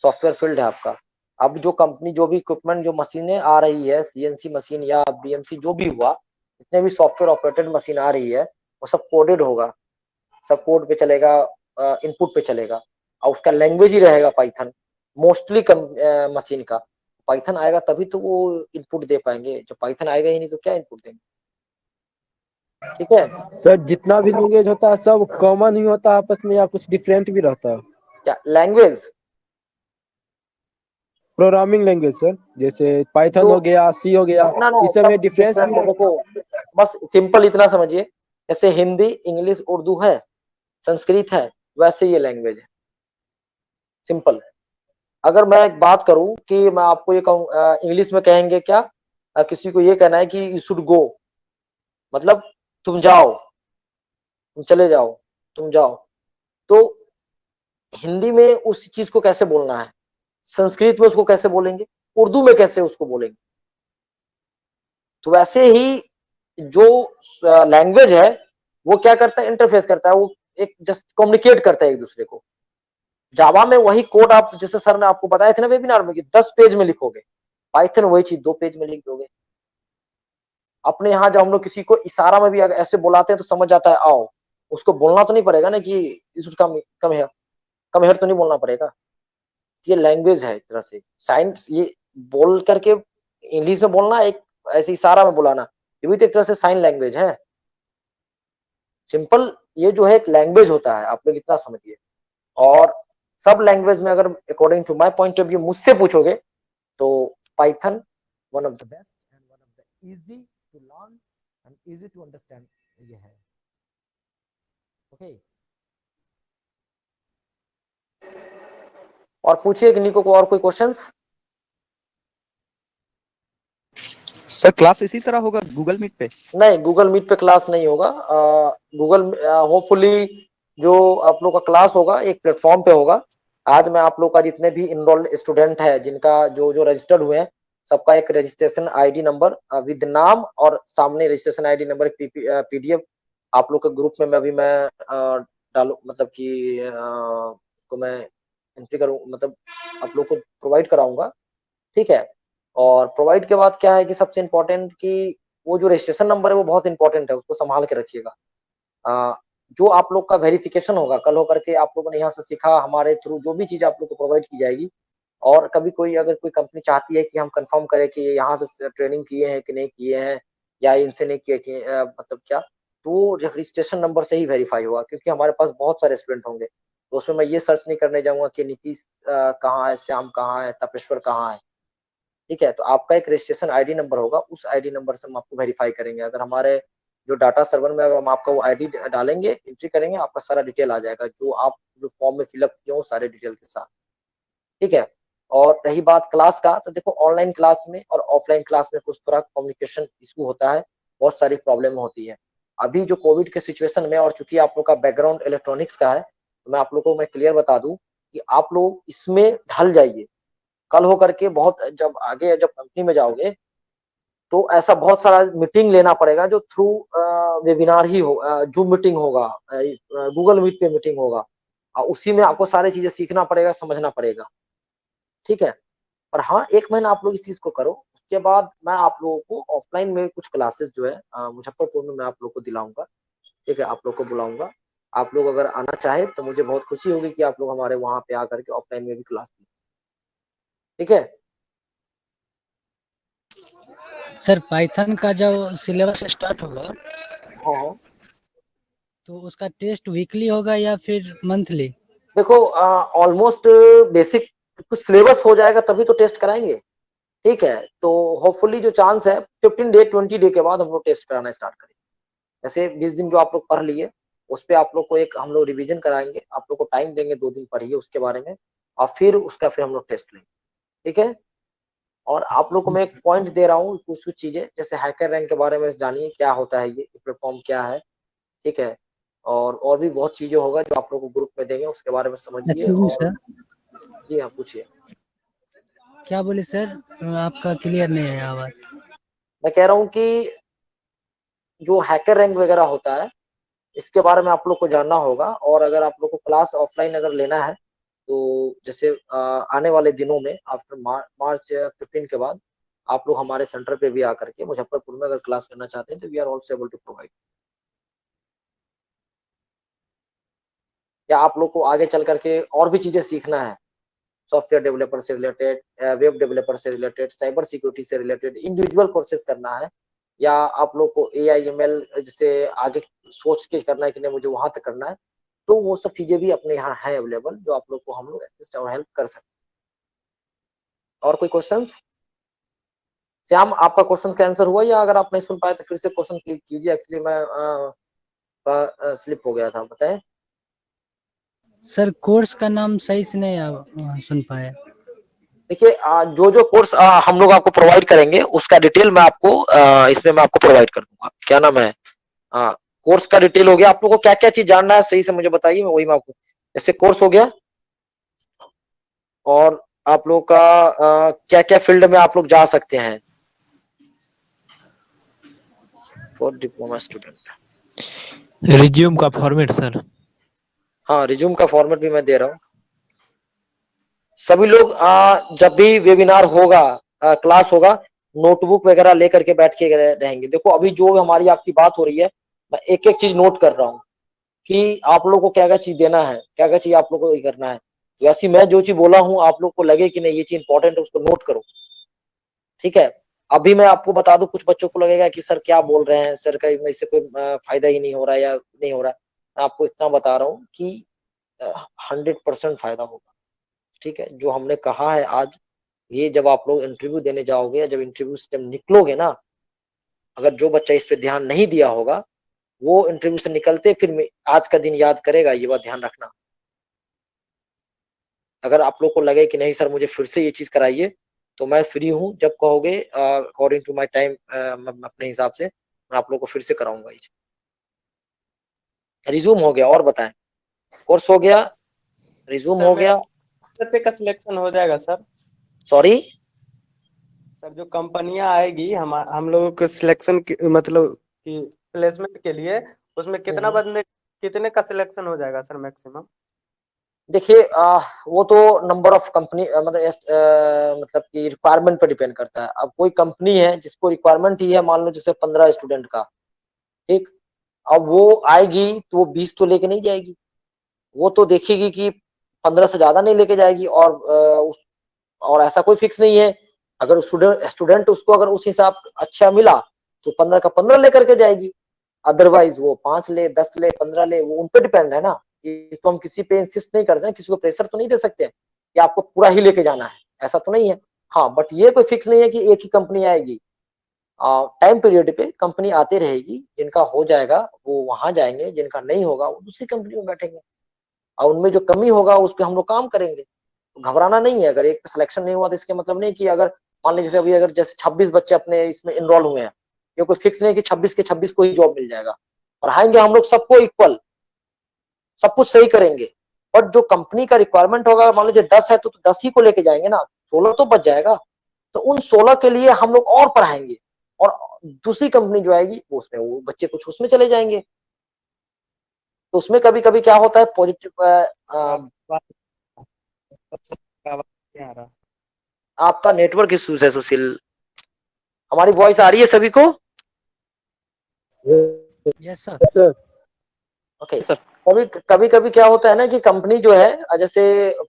Speaker 1: सॉफ्टवेयर फील्ड है आपका। अब जो कंपनी, जो भी इक्विपमेंट, जो मशीनें आ रही है, CNC मशीन या BMC जो भी हुआ, जितने भी सॉफ्टवेयर ऑपरेटेड मशीन आ रही है, वो सब कोडेड होगा, सब कोड पे चलेगा, इनपुट पे चलेगा, और उसका लैंग्वेज ही रहेगा पाइथन मोस्टली मशीन का। पाइथन आएगा तभी तो वो इनपुट दे पाएंगे, जब पाइथन आएगा ही नहीं तो क्या इनपुट देंगे, ठीक है?
Speaker 7: सर जितना भी लैंग्वेज होता है सब कॉमन ही होता है आपस में, या कुछ डिफरेंट भी रहता है?
Speaker 1: क्या लैंग्वेज?
Speaker 7: प्रोग्रामिंग लैंग्वेज सर, जैसे पाइथन
Speaker 1: तो
Speaker 7: हो गया, सी हो गया,
Speaker 1: ना ना
Speaker 7: इस सब
Speaker 1: सब
Speaker 7: में डिफरेंस
Speaker 1: डिफरेंट
Speaker 7: भी
Speaker 1: है। देखो बस सिंपल इतना समझिए, जैसे हिंदी, इंग्लिश, उर्दू है, संस्कृत है, वैसे ये लैंग्वेज है, सिंपल। अगर मैं एक बात करूं कि मैं आपको ये कहूं, इंग्लिश में कहेंगे क्या, किसी को ये कहना है कि यू शुड गो, मतलब तुम जाओ, तुम चले जाओ, तुम जाओ। तो हिंदी में उस चीज को कैसे बोलना है, संस्कृत में उसको कैसे बोलेंगे, उर्दू में कैसे उसको बोलेंगे। तो वैसे ही जो लैंग्वेज है वो क्या करता है, इंटरफेस करता है, वो एक जस्ट कम्युनिकेट करता है एक दूसरे को। जावा में वही कोड आप, जैसे सर ने आपको बताया था ना वेबिनार में, कि 10 पेज में लिखोगे, पाइथन वही चीज 2 पेज में लिख दोगे। अपने यहाँ जब हम लोग किसी को इशारा में भी अगर ऐसे बुलाते हैं तो समझ जाता है आओ, उसको बोलना तो नहीं पड़ेगा ना कि इसका कम है, कम हेयर तो नहीं बोलना पड़ेगा। ये लैंग्वेज है एक तरह से, साइंस ये बोल करके इंग्लिश में बोलना, एक ऐसे इशारा में बुलाना, ये भी तो एक तरह से साइन लैंग्वेज है। सिंपल ये जो है एक लैंग्वेज होता है, आप लोग इतना समझिए। और सब लैंग्वेज में अगर according to my point of view मुझसे पूछोगे तो Python one of the best and one of the easy to learn and easy to understand ये है। ओके, और पूछिए कि निको को और कोई क्वेश्चंस।
Speaker 3: सर क्लास इसी तरह होगा गूगल मीट पे?
Speaker 1: नहीं, गूगल मीट पे क्लास नहीं होगा। गूगल होपफुली जो आप लोग का क्लास होगा एक प्लेटफॉर्म पे होगा। आज मैं आप लोग का जितने भी इनरोल्ड स्टूडेंट है, जिनका जो जो रजिस्टर्ड हुए हैं, सबका एक रजिस्ट्रेशन आईडी नंबर विद नाम और सामने रजिस्ट्रेशन आईडी नंबर पीडीएफ आप लोग के ग्रुप में मैं अभी डालू, मतलब कि को मैं एंट्री करूँ, मतलब आप लोग को प्रोवाइड कराऊंगा। ठीक है, और प्रोवाइड के बाद क्या है कि सबसे इम्पोर्टेंट कि वो जो रजिस्ट्रेशन नंबर है वो बहुत इंपॉर्टेंट है, उसको संभाल के रखिएगा। जो आप लोग का वेरिफिकेशन होगा कल होकर के, आप लोगों ने यहाँ से सीखा, हमारे थ्रू जो भी चीज आप लोग को प्रोवाइड की जाएगी। और कभी कोई अगर कोई कंपनी चाहती है कि हम कंफर्म करें कि ये यहाँ से ट्रेनिंग किए हैं कि नहीं किए हैं, या इनसे नहीं किए कि मतलब क्या, तो रजिस्ट्रेशन नंबर से ही वेरीफाई होगा, क्योंकि हमारे पास बहुत सारे स्टूडेंट होंगे। तो उसमें मैं ये सर्च नहीं करने जाऊंगा कि नीतीश कहाँ है, श्याम कहाँ है, तपेश्वर कहाँ है। ठीक है, तो आपका एक रजिस्ट्रेशन आईडी नंबर होगा, उस आईडी नंबर से हम आपको वेरीफाई करेंगे। अगर हमारे जो डाटा सर्वर में अगर हम आपका वो आईडी डालेंगे, एंट्री करेंगे, आपका सारा डिटेल आ जाएगा, जो आप जो फॉर्म में फिलअप किए हो सारे डिटेल के साथ। ठीक है, और रही बात क्लास का, तो देखो ऑनलाइन क्लास में और ऑफलाइन क्लास में कुछ तरह कम्युनिकेशन इशू होता है, बहुत सारी प्रॉब्लम होती है। अभी जो कोविड के सिचुएशन में, और चूंकि आप लोग का बैकग्राउंड इलेक्ट्रॉनिक्स का है, तो मैं आप लोग को मैं क्लियर बता दूं कि आप लोग इसमें ढल जाइए। कल हो करके बहुत, जब आगे जब कंपनी में जाओगे तो ऐसा बहुत सारा मीटिंग लेना पड़ेगा जो थ्रू वेबिनार ही हो, जूम मीटिंग होगा, गूगल मीट पे मीटिंग होगा, और उसी में आपको सारी चीजें सीखना पड़ेगा, समझना पड़ेगा। ठीक है, और हाँ, 1 महीना आप लोग इस चीज को करो, उसके बाद मैं आप लोगों को ऑफलाइन में कुछ क्लासेस जो है मुजफ्फरपुर में मैं आप लोग को दिलाऊंगा। ठीक है, आप लोग को बुलाऊंगा। आप लोग अगर आना चाहे तो मुझे बहुत खुशी होगी कि आप लोग हमारे वहां पे आकर के ऑफलाइन में भी क्लास दें। ठीक है,
Speaker 6: सर पाइथन का जब सिलेबस स्टार्ट होगा
Speaker 1: हाँ,
Speaker 6: तो उसका टेस्ट वीकली होगा या फिर मंथली?
Speaker 1: देखो ऑलमोस्ट बेसिक कुछ सिलेबस हो जाएगा तभी तो टेस्ट कराएंगे। ठीक है, तो होपफुली जो चांस है 15 डे 20 डे के बाद हम लोग टेस्ट कराना स्टार्ट करेंगे। जैसे 20 दिन जो आप लोग पढ़ लिए, उस पर आप लोग को एक हम लोग रिवीजन कराएंगे, आप लोग को टाइम देंगे, 2 दिन पढ़िए उसके बारे में, और फिर उसका फिर हम लोग टेस्ट लेंगे। ठीक है, और आप लोग को मैं एक पॉइंट दे रहा हूँ, कुछ कुछ चीजें जैसे हैकर रैंक के बारे में जानिए, क्या होता है ये प्लेटफॉर्म क्या है। ठीक है, और भी बहुत चीजें होगा जो आप लोग को ग्रुप में देंगे, उसके बारे में समझिए। और
Speaker 6: सर
Speaker 1: जी हाँ, पूछिए।
Speaker 6: क्या बोले सर, आपका क्लियर नहीं है आवाज।
Speaker 1: मैं कह रहा हूँ कि जो हैकर रैंक वगैरह होता है, इसके बारे में आप लोग को जानना होगा। और अगर आप लोग को क्लास ऑफलाइन अगर लेना है, तो जैसे आने वाले दिनों में आफ्टर मार्च 15 के बाद आप लोग हमारे सेंटर पे भी आकर के मुजफ्फरपुर में अगर क्लास करना चाहते हैं तो we are also able to provide. या आप लोग को आगे चल करके और भी चीजें सीखना है, सॉफ्टवेयर डेवलपर से रिलेटेड, वेब डेवलपर से रिलेटेड, साइबर सिक्योरिटी से रिलेटेड इंडिविजुअल कोर्सेज करना है, या आप लोग को AIML जैसे आगे सोच के करना है कि नहीं मुझे वहां तक करना है, तो वो सब चीजें भी अपने यहाँ है अवेलेबल, जो आप लोग को हम लोग असिस्ट और हेल्प कर सकते हैं। और कोई क्वेश्चंस? श्याम, आपका क्वेश्चन का आंसर हुआ, या अगर आप नहीं सुन पाए तो फिर से क्वेश्चन कीजिए। एक्चुअली मैं स्लिप हो गया था, बताएं।
Speaker 6: सर कोर्स का नाम सही से नहीं सुन पाया।
Speaker 1: देखिए जो जो कोर्स हम लोग आपको प्रोवाइड करेंगे उसका डिटेल मैं आपको इसमें मैं आपको प्रोवाइड कर दूंगा। क्या नाम है, कोर्स का डिटेल हो गया। आप लोग को क्या क्या चीज जानना है सही से मुझे बताइए, मैं वही मैं आपको, जैसे कोर्स हो गया और आप लोग का क्या क्या फील्ड में आप लोग जा सकते हैं फॉर डिप्लोमा स्टूडेंट।
Speaker 8: रिज्यूम का फॉर्मेट सर।
Speaker 1: हाँ, रिज्यूम का फॉर्मेट भी मैं दे रहा हूँ। सभी लोग जब भी वेबिनार होगा, क्लास होगा, नोटबुक वगैरह लेकर के बैठ के रहेंगे। देखो अभी जो हमारी आपकी बात हो रही है, मैं एक एक चीज नोट कर रहा हूँ कि आप लोग को क्या क्या चीज देना है, क्या क्या चीज आप लोग को ये करना है। वैसे मैं जो चीज बोला हूँ आप लोग को लगे कि नहीं ये चीज इंपॉर्टेंट है, उसको नोट करो, ठीक है। अभी मैं आपको बता दूं, कुछ बच्चों को लगेगा कि सर क्या बोल रहे हैं, सर का इससे कोई फायदा ही नहीं हो रहा है या नहीं हो रहा है। मैं आपको इतना बता रहा हूँ कि 100% फायदा होगा, ठीक है। जो हमने कहा है आज, ये जब आप लोग इंटरव्यू देने जाओगे या जब इंटरव्यू से जब निकलोगे ना, अगर जो बच्चा इस पे ध्यान नहीं दिया होगा वो इंटरव्यू से निकलते फिर आज का दिन याद करेगा, ये बात ध्यान रखना। अगर आप लोग को लगे कि नहीं सर मुझे फिर से ये चीज कराइए, तो मैं फ्री हूँ, जब कहोगे अकॉर्डिंग टू माय टाइम, अपने हिसाब से मैं आप लोग को फिर से कराऊंगा ये। रिज्यूम हो गया, और बताएं। कोर्स हो गया, रिज्यूम
Speaker 5: सर
Speaker 1: हो
Speaker 5: मेरा
Speaker 1: गया।
Speaker 5: बच्चे का सिलेक्शन हो जाएगा सर?
Speaker 1: सॉरी
Speaker 5: सर जो कंपनियां आएगी हम लोगों के सिलेक्शन मतलब कि प्लेसमेंट के लिए, उसमें कितना बंदे, कितने का सिलेक्शन हो जाएगा सर मैक्सिमम?
Speaker 1: देखिए वो तो नंबर ऑफ कंपनी मतलब कि रिक्वायरमेंट पर डिपेंड करता है। अब कोई कंपनी है जिसको रिक्वायरमेंट ही है, मान लो जैसे 15 स्टूडेंट का, ठीक। अब वो आएगी तो वो 20 तो लेके नहीं जाएगी, वो तो देखेगी कि 15 से ज्यादा नहीं लेके जाएगी। और ऐसा कोई फिक्स नहीं है, अगर स्टूडेंट उसको अगर उस हिसाब अच्छा मिला तो 15 का 15 लेकर के जाएगी, अदरवाइज वो 5 ले, 10 ले, 15 ले, वो उन पे डिपेंड है ना। ये तो हम किसी पे इंसिस्ट नहीं करते हैं, किसी को प्रेशर तो नहीं दे सकते हैं कि आपको पूरा ही लेके जाना है, ऐसा तो नहीं है। हाँ, बट ये कोई फिक्स नहीं है कि एक ही कंपनी आएगी। टाइम पीरियड पे कंपनी आती रहेगी, जिनका हो जाएगा वो वहां जाएंगे, जिनका नहीं होगा वो दूसरी कंपनी में बैठेंगे, और उनमें जो कमी होगा उस पर हम लोग काम करेंगे। तो घबराना नहीं है, अगर एक सिलेक्शन नहीं हुआ तो इसके मतलब नहीं कि अगर मान लीजिए जैसे अभी अगर जैसे 26 बच्चे अपने इसमें इनरोल हुए हैं, ये कोई फिक्स नहीं कि 26 के 26 को ही जॉब मिल जाएगा। पढ़ाएंगे हम लोग सबको इक्वल, सब कुछ सही करेंगे। बट जो कंपनी का रिक्वायरमेंट होगा, मान लीजिए 10 है तो 10 ही को लेके जाएंगे ना, 16 तो बच जाएगा। तो उन 16 के लिए हम लोग और पढ़ाएंगे, और दूसरी कंपनी जो आएगी उसमें वो बच्चे कुछ उसमें चले जाएंगे। तो उसमें कभी कभी क्या होता है, पॉजिटिव आपका नेटवर्क इश्यूज है सुशील, हमारी वॉइस आ रही है सभी को?
Speaker 6: Yes sir.
Speaker 1: ओके। कभी कभी क्या होता है ना कि कंपनी जो है, जैसे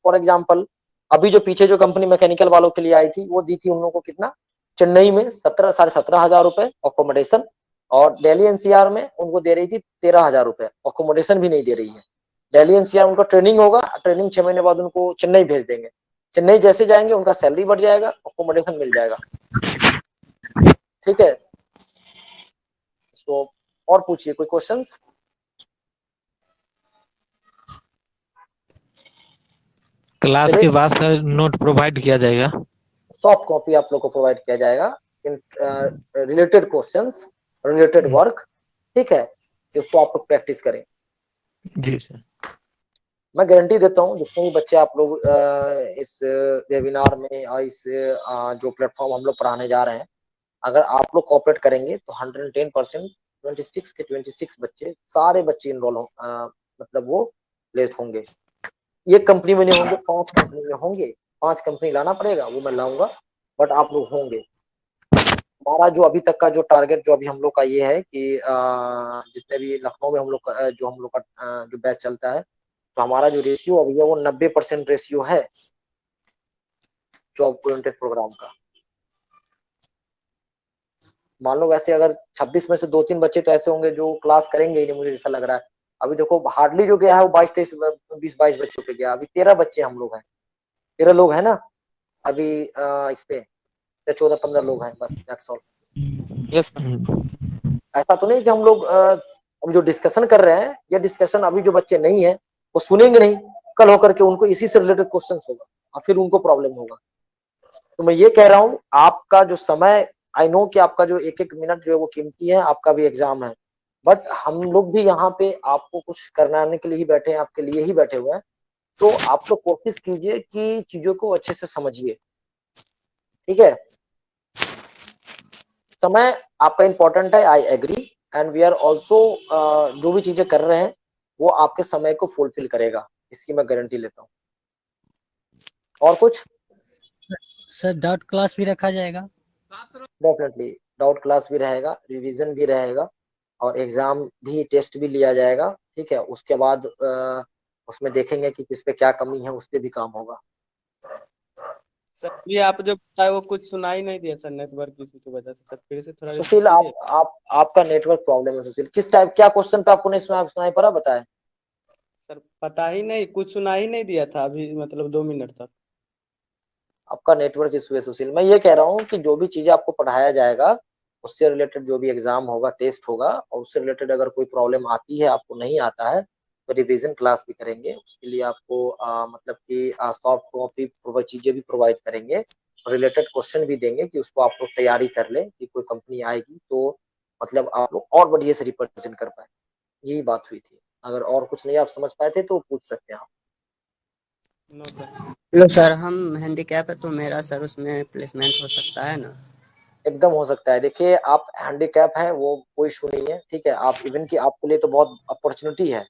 Speaker 1: फॉर एग्जांपल अभी जो पीछे जो कंपनी मैकेनिकल वालों के लिए आई थी, वो दी थी उन लोगों को कितना, चेन्नई में 17,500 रुपए अकोमोडेशन, और दिल्ली एनसीआर में उनको दे रही थी 13,000 रुपए, अकोमोडेशन भी नहीं दे रही है। दिल्ली एनसीआर उनका ट्रेनिंग होगा, ट्रेनिंग 6 महीने बाद उनको चेन्नई भेज देंगे। चेन्नई जैसे जाएंगे उनका सैलरी बढ़ जाएगा, अकोमोडेशन मिल जाएगा, ठीक है। सो और पूछिए कोई क्वेश्चंस?
Speaker 8: क्लास के बाद सर नोट प्रोवाइड किया जाएगा?
Speaker 1: सॉफ्ट कॉपी आप लोग को प्रोवाइड किया जाएगा in related questions, related work, ठीक है, कि उसको आप लोग प्रैक्टिस करें।
Speaker 8: जी सर।
Speaker 1: मैं गारंटी देता हूँ जितने भी बच्चे आप लोग इस वेबिनार में और इस जो प्लेटफॉर्म हम लोग पढ़ाने जा रहे हैं, अगर आप लोग कोऑपरेट करेंगे तो 110% 26 के 26 बच्चे, सारे बच्चे इनरोल मतलब वो प्लेस होंगे। एक कंपनी में नहीं होंगे, 5 कंपनी में होंगे। 5 कंपनी लाना पड़ेगा, वो मैं लाऊंगा, बट आप लोग होंगे। हमारा जो अभी तक का जो टारगेट जो अभी हम लोग का ये है कि जितने भी लखनऊ में हम लोग का जो जो बैच चलता है, तो हमारा जो रेशियो अभी है वो 90% रेशियो है जॉब ओरिएंटेड प्रोग्राम का। मान लो वैसे अगर 26 में से 2-3 बच्चे तो ऐसे होंगे जो क्लास करेंगे ही नहीं, मुझे ऐसा लग रहा है। अभी देखो हार्डली जो गया है वो 20-22 बच्चों पे गया, अभी 13 बच्चे हम लोग हैं, 13 लोग हैं ना अभी इस पे, 14-15 लोग हैं बस, दैट्स ऑल।
Speaker 2: यस
Speaker 1: ऐसा तो नहीं कि हम लोग अब जो डिस्कशन कर रहे हैं, या डिस्कशन अभी जो बच्चे नहीं है वो सुनेंगे नहीं, कल होकर के उनको इसी से रिलेटेड क्वेश्चन होगा और फिर उनको प्रॉब्लम होगा। तो मैं ये कह रहा हूँ, आपका जो समय, आई नो कि आपका जो एक एक मिनट जो है वो कीमती है, आपका भी एग्जाम है, बट हम लोग भी यहाँ पे आपको कुछ कराने के लिए ही बैठे हैं, आपके लिए ही बैठे हुए हैं। तो आप लोग कोशिश कीजिए कि चीजों को अच्छे से समझिए, ठीक है। समय आपका इंपॉर्टेंट है, I agree, and we are also, जो भी चीजें कर रहे हैं वो आपके समय को फुलफिल करेगा, इसकी मैं गारंटी लेता हूँ। और कुछ?
Speaker 6: सर डाउट क्लास भी रखा जाएगा?
Speaker 1: डेफिनेटली डाउट क्लास भी रहेगा, रिवीजन भी रहेगा, और एग्जाम भी, टेस्ट भी लिया जाएगा, ठीक है। उसके बाद उसमें देखेंगे कि किस पे क्या कमी है, उस पे भी काम होगा।
Speaker 5: सर ये आप जो बताए वो कुछ सुनाई नहीं दिया सर, नेटवर्क इशू की वजह से। सर फिर से थोड़ा
Speaker 1: सुशील,
Speaker 5: repeat कीजिए।
Speaker 1: आपका नेटवर्क प्रॉब्लम है सुशील। किस टाइप, क्या क्वेश्चन पे आपको नहीं सुनाई पड़ा, बताएं।
Speaker 5: सर पता ही नहीं, कुछ सुना ही नहीं दिया था अभी, मतलब 2 मिनट तक।
Speaker 1: आपका नेटवर्क इशू है सुशील। मैं ये कह रहा हूँ कि जो भी चीजें आपको पढ़ाया जाएगा, उससे रिलेटेड जो भी एग्जाम होगा, टेस्ट होगा, और उससे रिलेटेड अगर कोई प्रॉब्लम आती है, आपको नहीं आता है, तो रिवीजन क्लास भी करेंगे। उसके लिए आपको मतलब कि सॉफ्ट कॉपी चीजें भी प्रोवाइड करेंगे, रिलेटेड क्वेश्चन भी देंगे कि उसको आप लोग तैयारी कर ले, कि कोई कंपनी आएगी तो मतलब आप लोग और बढ़िया से रिप्रेजेंट कर पाए। यही बात हुई थी। अगर और कुछ नहीं आप समझ पाए थे तो पूछ सकते हैं आप।
Speaker 5: No sir.
Speaker 9: हेलो सर, हम हैंडीकैप है तो मेरा सर उसमें प्लेसमेंट हो सकता है ना?
Speaker 1: एकदम हो सकता है। देखिए, आप हैंडीकैप हैं वो कोई इशू नहीं है, ठीक है। आप इवन कि आपके लिए तो बहुत अपॉर्चुनिटी है।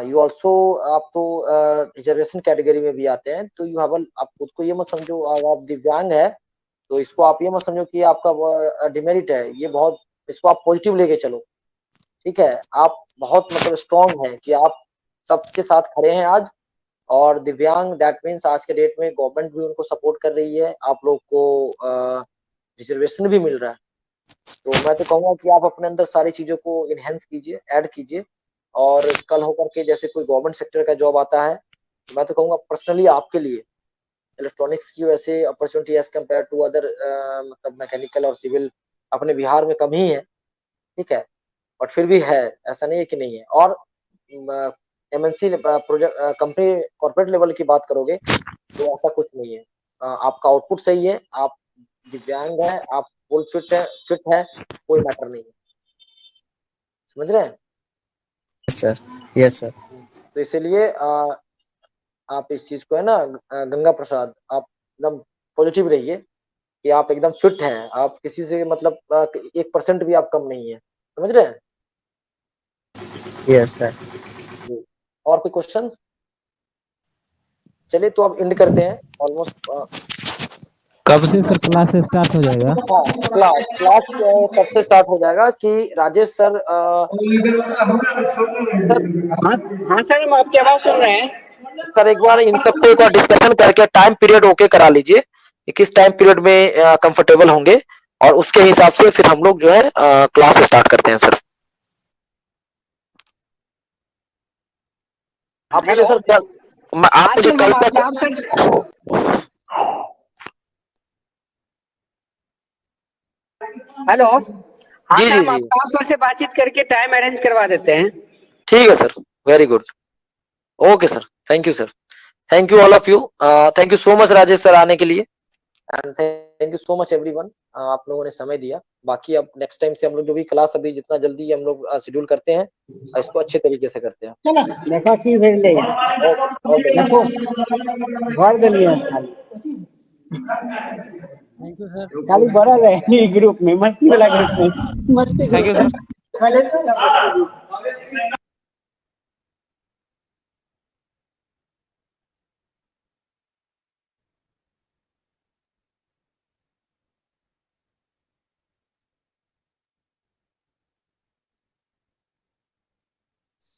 Speaker 1: यू ऑल्सो, आप तो रिजर्वेशन कैटेगरी में भी आते हैं, तो यू हैव, आप खुद को ये मत समझो, अगर आप दिव्यांग है तो इसको आप ये मत समझो कि आपका डिमेरिट है। ये बहुत, इसको आप पॉजिटिव लेके चलो, ठीक है। आप बहुत मतलब स्ट्रांग हैं कि आप सबके साथ खड़े हैं आज। और दिव्यांग, दैट मीन्स आज के डेट में गवर्नमेंट भी उनको सपोर्ट कर रही है, आप लोग को रिजर्वेशन भी मिल रहा है। तो मैं तो कहूंगा कि आप अपने अंदर सारी चीजों को इनहेंस कीजिए, ऐड कीजिए, और कल होकर के जैसे कोई गवर्नमेंट सेक्टर का जॉब आता है, तो मैं तो कहूंगा पर्सनली आपके लिए इलेक्ट्रॉनिक्स की वैसे opportunity as compare to other, मतलब मैकेनिकल और सिविल अपने बिहार में कम ही है, ठीक है। बट फिर भी है, ऐसा नहीं है कि नहीं है। और MNC project, company corporate level की बात करोगे तो ऐसा कुछ नहीं है। आपका आउटपुट सही है, आप दिव्यांग है, आप फुल फिट है, कोई मैटर नहीं है। समझ रहे हैं?
Speaker 9: Sir, yes sir.
Speaker 1: तो इसीलिए आप इस चीज को है ना, गंगा प्रसाद, आप एकदम पॉजिटिव रहिए कि आप एकदम फिट हैं। आप किसी से मतलब 1% भी आप कम नहीं है। समझ रहे हैं?
Speaker 9: Yes sir.
Speaker 1: जी। और कोई क्वेश्चन? चलिए तो अब एंड करते हैं ऑलमोस्ट।
Speaker 8: कब से सर क्लास स्टार्ट हो जाएगा?
Speaker 1: हाँ, क्लास क्लास कब से स्टार्ट हो जाएगा कि राजेश सर,
Speaker 4: हाँ हाँ सर, हम आपकी आवाज सुन रहे हैं।
Speaker 1: सर एक बार इन सब पे एक बार डिस्कशन करके टाइम पीरियड ओके करा लीजिए कि किस टाइम पीरियड में कंफर्टेबल होंगे, और उसके हिसाब से फिर हम लोग जो है क्लास स्टार्ट करते हैं सर। आप मुझे सर कल, आप मुझे कल तक,
Speaker 4: हेलो। हाँ
Speaker 1: जी
Speaker 4: सर,
Speaker 1: जी
Speaker 4: हम
Speaker 1: जी,
Speaker 4: आपका सर से बातचीत करके टाइम अरेंज करवा देते हैं।
Speaker 1: ठीक है sir, very good, okay sir, thank you sir, thank you all of you, thank you so much Rajesh sir आने के लिए, and thank you so much everyone, आप लोगों ने समय दिया। बाकी अब नेक्स्ट टाइम से हम लोग जो भी क्लास अभी जितना जल्दी हम लोग शेड्यूल करते हैं, इसको अच्छे तरीके से करते हैं।
Speaker 4: चलो देखो की भेज ले
Speaker 1: ओके,
Speaker 4: देखो भर दिलिए खाली
Speaker 6: थैंक यू सर।
Speaker 4: खाली भरा गए ग्रुप में, मस्ती वाला ग्रुप में, मस्ती
Speaker 2: थैंक यू
Speaker 4: ग्रुप
Speaker 2: सर।
Speaker 4: में।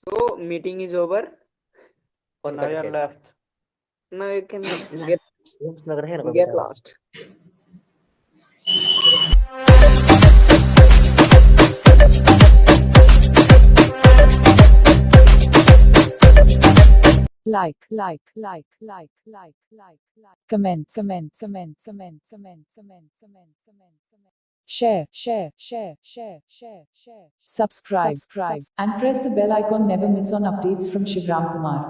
Speaker 9: So meeting is over.
Speaker 5: Now you're left.
Speaker 9: Now you can get lost.
Speaker 10: like, comment, share, subscribe, and press the bell icon. Never miss on updates from Shivram Kumar.